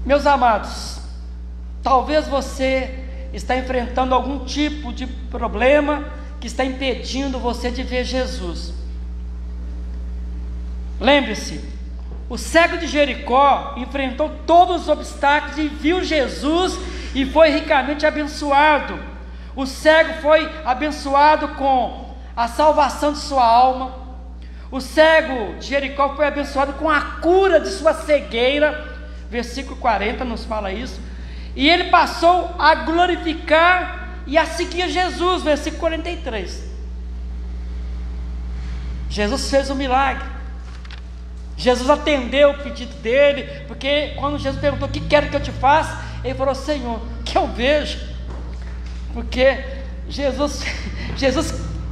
Meus amados, talvez você está enfrentando algum tipo de problema que está impedindo você de ver Jesus. Lembre-se, o cego de Jericó enfrentou todos os obstáculos e viu Jesus e foi ricamente abençoado. O cego foi abençoado com a salvação de sua alma. O cego de Jericó foi abençoado com a cura de sua cegueira. Versículo 40 nos fala isso. E ele passou a glorificar e a seguir Jesus. Versículo 43. Jesus fez um milagre. Jesus atendeu o pedido dele, porque quando Jesus perguntou: o que quero que eu te faça? Ele falou: Senhor, que eu vejo. Porque Jesus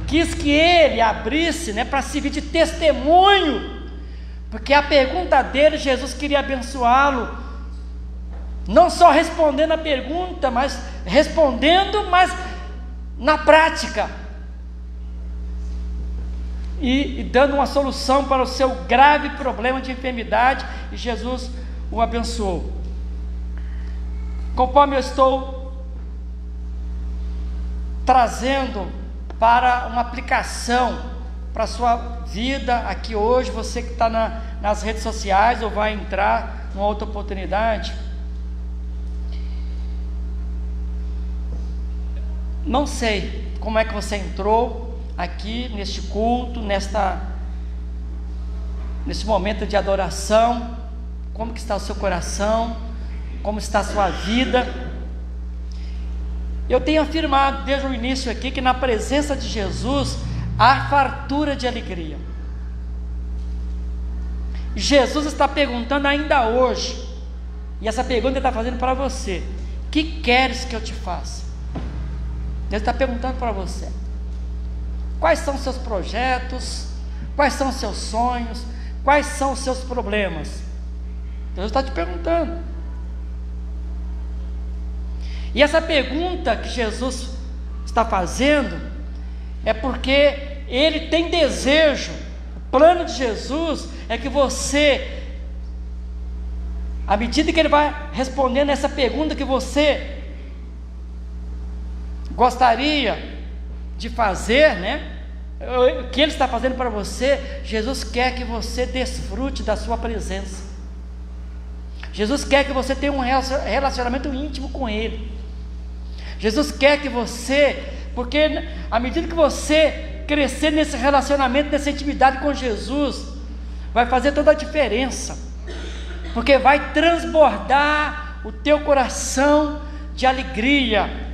quis que ele abrisse, para servir de testemunho. Porque a pergunta dele, Jesus queria abençoá-lo, não só respondendo a pergunta, mas respondendo, mas na prática, e dando uma solução para o seu grave problema de enfermidade, e Jesus o abençoou. Conforme eu estou trazendo para uma aplicação para a sua vida aqui hoje, você que está nas redes sociais ou vai entrar numa outra oportunidade, não sei como é que você entrou aqui neste culto, nesse momento de adoração, como que está o seu coração, como está a sua vida. Eu tenho afirmado desde o início aqui que na presença de Jesus há fartura de alegria. Jesus está perguntando ainda hoje, e essa pergunta ele está fazendo para você: o que queres que eu te faça? Deus está perguntando para você: quais são os seus projetos, quais são os seus sonhos, quais são os seus problemas? Deus está te perguntando. E essa pergunta que Jesus está fazendo é porque Ele tem desejo. O plano de Jesus é que você, à medida que Ele vai respondendo essa pergunta que você gostaria de fazer, o que Ele está fazendo para você, Jesus quer que você desfrute da sua presença. Jesus quer que você tenha um relacionamento íntimo com Ele. Jesus quer que você, porque à medida que você crescer nesse relacionamento, nessa intimidade com Jesus, vai fazer toda a diferença, porque vai transbordar o teu coração de alegria.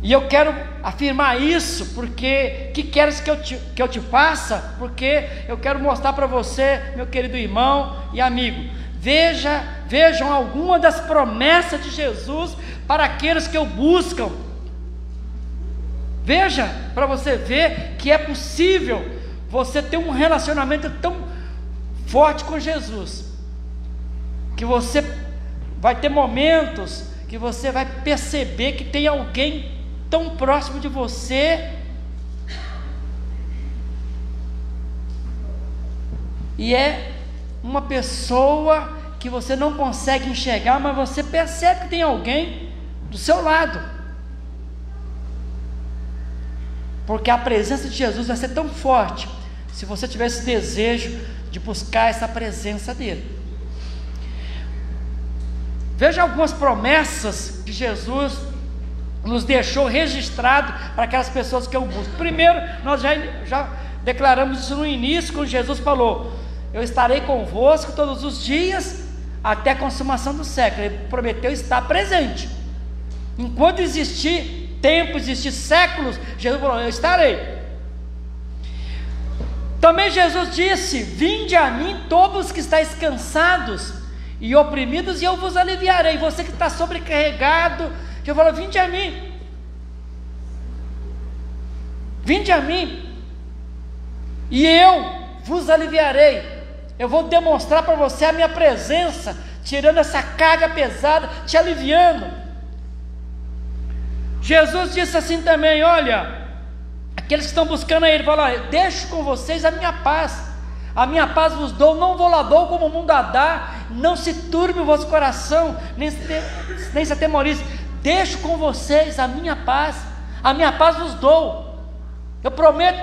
E eu quero afirmar isso, porque que queres que eu te faça? Porque eu quero mostrar para você, meu querido irmão e amigo, vejam alguma das promessas de Jesus para aqueles que o buscam. Veja, para você ver que é possível você ter um relacionamento tão forte com Jesus, que você vai ter momentos que você vai perceber que tem alguém tão próximo de você, e é uma pessoa que você não consegue enxergar, mas você percebe que tem alguém do seu lado, porque a presença de Jesus vai ser tão forte, se você tiver esse desejo de buscar essa presença dele. Veja algumas promessas que Jesus nos deixou registrado para aquelas pessoas que eu busco. Primeiro, nós já declaramos isso no início, quando Jesus falou: eu estarei convosco todos os dias até a consumação do século. Ele prometeu estar presente. Enquanto existir tempo, existir séculos, Jesus falou: eu estarei. Também Jesus disse: vinde a mim todos que estáis cansados e oprimidos, e eu vos aliviarei. Você que está sobrecarregado, Jesus falou: vinde a mim, vinde a mim, e eu vos aliviarei. Eu vou demonstrar para você a minha presença, tirando essa carga pesada, te aliviando. Jesus disse assim também: olha, aqueles que estão buscando a Ele, fala: olha, deixo com vocês a minha paz vos dou, não vou lá dou como o mundo a dá, não se turbe o vosso coração, nem se atemorize, deixo com vocês a minha paz vos dou. Eu prometo,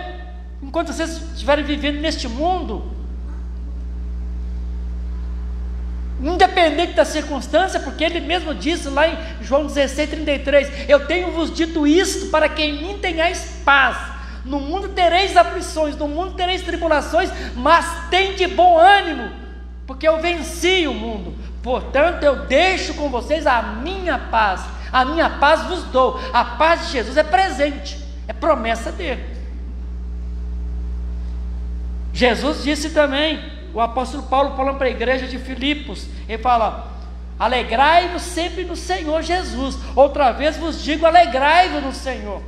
enquanto vocês estiverem vivendo neste mundo, independente da circunstância, porque Ele mesmo disse lá em João 16:33, eu tenho vos dito isto para que em mim tenhais paz. No mundo tereis aflições, no mundo tereis tribulações, mas tende bom ânimo, porque eu venci o mundo. Portanto, eu deixo com vocês a minha paz vos dou. A paz de Jesus é presente, é promessa dele. Jesus disse também, o apóstolo Paulo falando para a igreja de Filipos, ele fala: alegrai-vos sempre no Senhor Jesus. Outra vez vos digo, alegrai-vos no Senhor.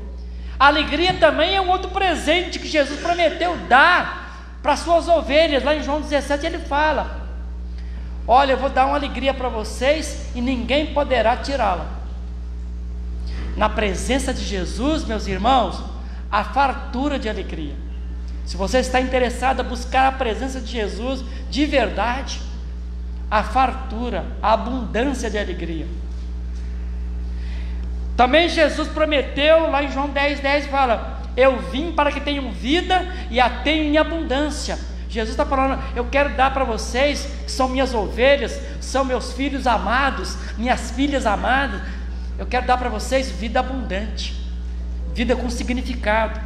A alegria também é um outro presente que Jesus prometeu dar para as suas ovelhas. Lá em João 17 ele fala: olha, eu vou dar uma alegria para vocês e ninguém poderá tirá-la. Na presença de Jesus, meus irmãos, há fartura de alegria. Se você está interessado a buscar a presença de Jesus de verdade, a fartura, a abundância de alegria. Também Jesus prometeu lá em João 10:10, fala: eu vim para que tenham vida e a tenham em abundância. Jesus está falando: eu quero dar para vocês, que são minhas ovelhas, são meus filhos amados, minhas filhas amadas, eu quero dar para vocês vida abundante, vida com significado,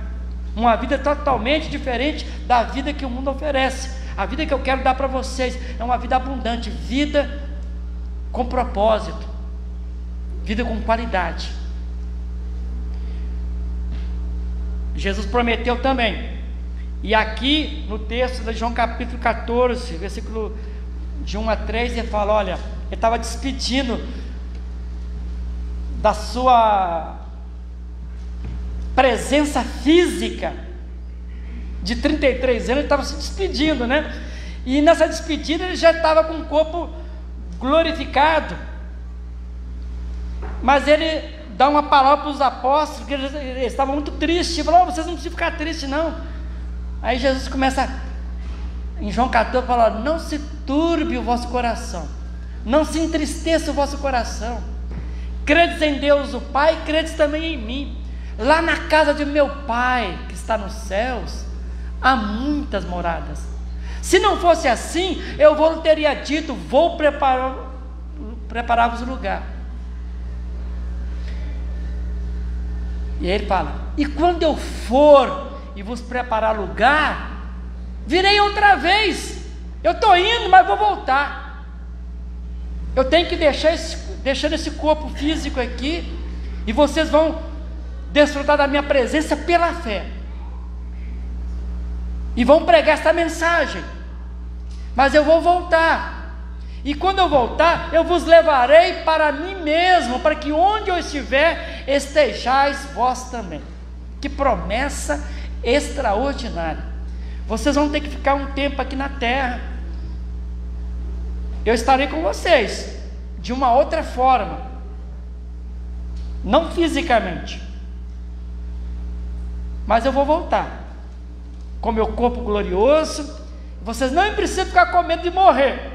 uma vida totalmente diferente da vida que o mundo oferece. A vida que eu quero dar para vocês é uma vida abundante, vida com propósito, vida com qualidade. Jesus prometeu também, e aqui no texto de João capítulo 14, versículo de 1 a 3, ele fala: olha, ele estava despedindo da sua presença física de 33 anos, ele estava se despedindo, né? E nessa despedida ele já estava com o corpo glorificado, mas ele dá uma palavra para os apóstolos, porque eles estavam muito tristes. Ele falou: vocês não precisam ficar tristes não. Aí Jesus começa em João 14, fala: não se turbe o vosso coração, não se entristeça o vosso coração, credes em Deus o Pai, credes também em mim. Lá na casa de meu Pai que está nos céus há muitas moradas. Se não fosse assim, eu vou teria dito: vou preparar-vos lugar. E aí ele fala: e quando eu for e vos preparar lugar, virei outra vez. Eu estou indo, mas vou voltar. Eu tenho que deixar esse corpo físico aqui, e vocês vão desfrutar da minha presença pela fé, e vão pregar essa mensagem. Mas eu vou voltar, e quando eu voltar, eu vos levarei para mim mesmo, para que onde eu estiver, estejais vós também. Que promessa extraordinária! Vocês vão ter que ficar um tempo aqui na terra, eu estarei com vocês de uma outra forma, não fisicamente, mas eu vou voltar com meu corpo glorioso. Vocês não precisam ficar com medo de morrer,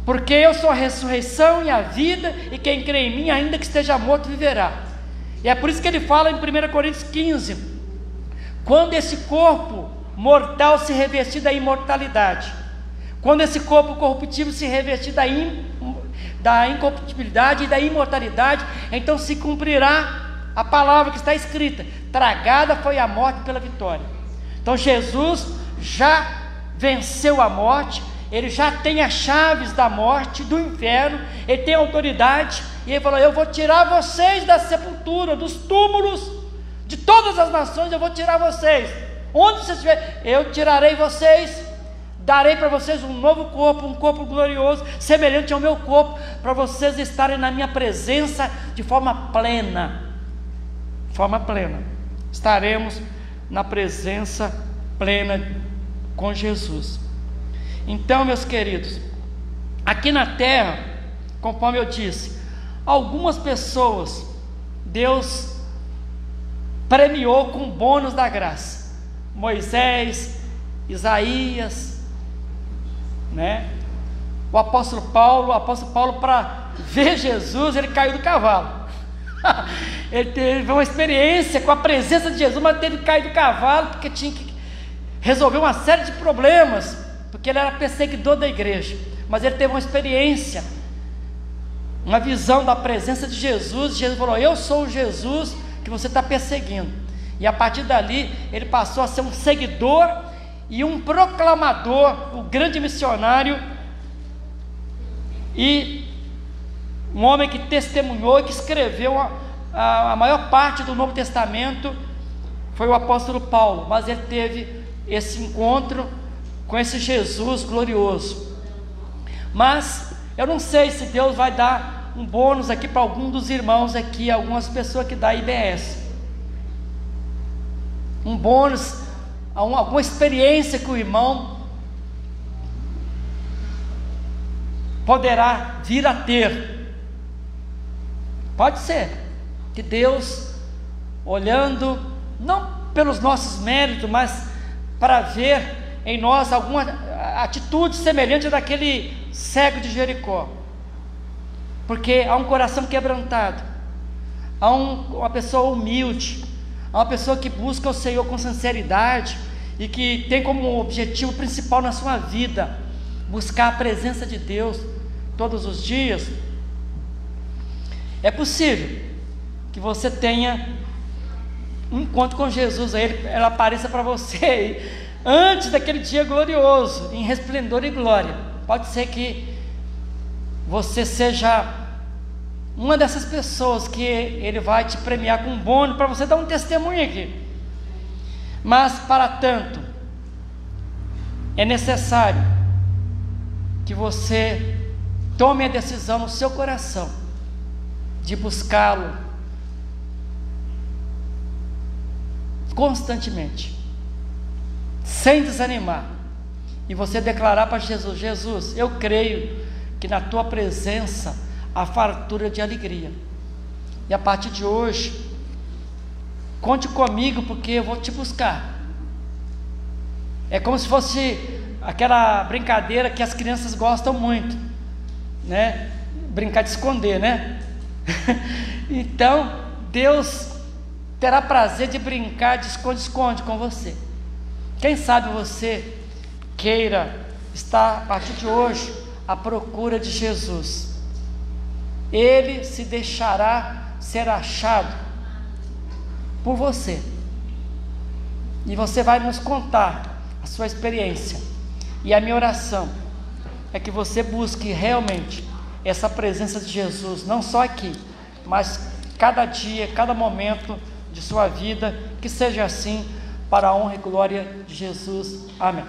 porque eu sou a ressurreição e a vida, e quem crê em mim, ainda que esteja morto, viverá. E é por isso que ele fala em 1 Coríntios 15, quando esse corpo mortal se revestir da imortalidade, quando esse corpo corruptível se revestir da incorruptibilidade e da imortalidade, então se cumprirá a palavra que está escrita: tragada foi a morte pela vitória. Então Jesus já venceu a morte, ele já tem as chaves da morte, do inferno, ele tem autoridade, e ele falou: eu vou tirar vocês da sepultura, dos túmulos, de todas as nações eu vou tirar vocês. Onde vocês estiverem, eu tirarei vocês, darei para vocês um novo corpo, um corpo glorioso, semelhante ao meu corpo, para vocês estarem na minha presença de forma plena. Estaremos na presença plena com Jesus. Então, meus queridos, aqui na terra, conforme eu disse, algumas pessoas Deus premiou com bônus da graça. Moisés, Isaías, né? O apóstolo Paulo, para ver Jesus, ele caiu do cavalo. Ele teve uma experiência com a presença de Jesus, mas teve que cair do cavalo, porque tinha que resolver uma série de problemas, porque ele era perseguidor da igreja. Mas ele teve uma experiência, uma visão da presença de Jesus. Jesus falou: eu sou o Jesus que você está perseguindo. E a partir dali, ele passou a ser um seguidor e um proclamador, o grande missionário, e um homem que testemunhou e que escreveu a maior parte do Novo Testamento. Foi o apóstolo Paulo, mas ele teve esse encontro com esse Jesus glorioso. Mas eu não sei se Deus vai dar um bônus aqui para algum dos irmãos aqui, algumas pessoas que dá IBS, um bônus, alguma experiência que o irmão poderá vir a ter. Pode ser que Deus, olhando não pelos nossos méritos, mas para ver em nós alguma atitude semelhante daquele cego de Jericó, porque há um coração quebrantado, há uma pessoa humilde, há uma pessoa que busca o Senhor com sinceridade e que tem como objetivo principal na sua vida buscar a presença de Deus todos os dias. É possível que você tenha um encontro com Jesus, ela apareça para você antes daquele dia glorioso, em resplendor e glória. Pode ser que você seja uma dessas pessoas que ele vai te premiar com um bônus para você dar um testemunho aqui. Mas para tanto, é necessário que você tome a decisão no seu coração de buscá-lo constantemente, sem desanimar, e você declarar para Jesus: Jesus, eu creio que na tua presença há fartura de alegria, e a partir de hoje conte comigo, porque eu vou te buscar. É como se fosse aquela brincadeira que as crianças gostam muito, né? Brincar de esconder, né? Então Deus terá prazer de brincar de esconde-esconde com você. Quem sabe você queira estar a partir de hoje à procura de Jesus. Ele se deixará ser achado por você, e você vai nos contar a sua experiência. E a minha oração é que você busque realmente essa presença de Jesus, não só aqui, mas cada dia, cada momento de sua vida, que seja assim, para a honra e glória de Jesus. Amém.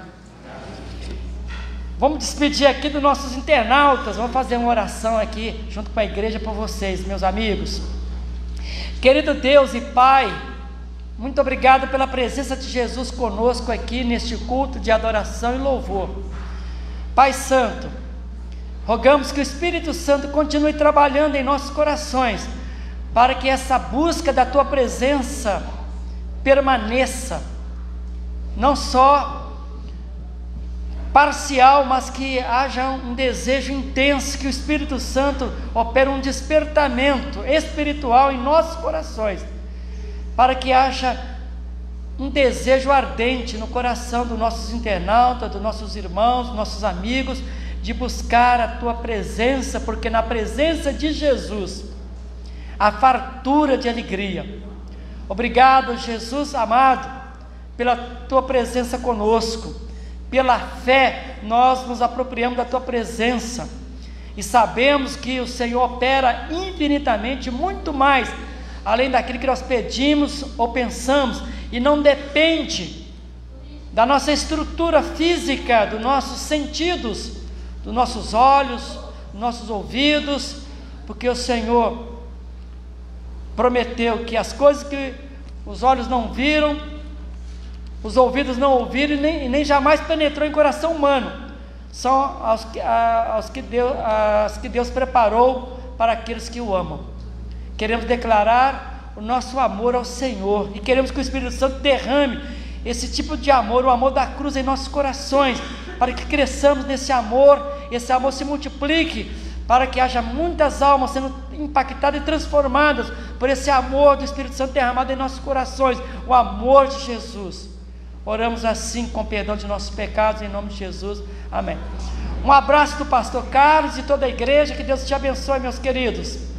Vamos despedir aqui dos nossos internautas, vamos fazer uma oração aqui, junto com a igreja, por vocês, meus amigos. Querido Deus e Pai, muito obrigado pela presença de Jesus conosco aqui, neste culto de adoração e louvor. Pai Santo, rogamos que o Espírito Santo continue trabalhando em nossos corações, para que essa busca da Tua presença permaneça, não só parcial, mas que haja um desejo intenso, que o Espírito Santo opere um despertamento espiritual em nossos corações, para que haja um desejo ardente no coração dos nossos internautas, dos nossos irmãos, dos nossos amigos, de buscar a Tua presença, porque na presença de Jesus há fartura de alegria. Obrigado, Jesus amado, pela Tua presença conosco. Pela fé nós nos apropriamos da Tua presença e sabemos que o Senhor opera infinitamente muito mais além daquilo que nós pedimos ou pensamos, e não depende da nossa estrutura física, dos nossos sentidos, dos nossos olhos, dos nossos ouvidos, porque o Senhor prometeu que as coisas que os olhos não viram, os ouvidos não ouviram e nem jamais penetrou em coração humano, são as que Deus preparou para aqueles que o amam. Queremos declarar o nosso amor ao Senhor, e queremos que o Espírito Santo derrame esse tipo de amor, o amor da cruz em nossos corações, para que cresçamos nesse amor, esse amor se multiplique, para que haja muitas almas sendo impactadas e transformadas por esse amor do Espírito Santo derramado em nossos corações, o amor de Jesus. Oramos assim com perdão de nossos pecados, em nome de Jesus, amém. Um abraço do pastor Carlos e toda a igreja, que Deus te abençoe, meus queridos.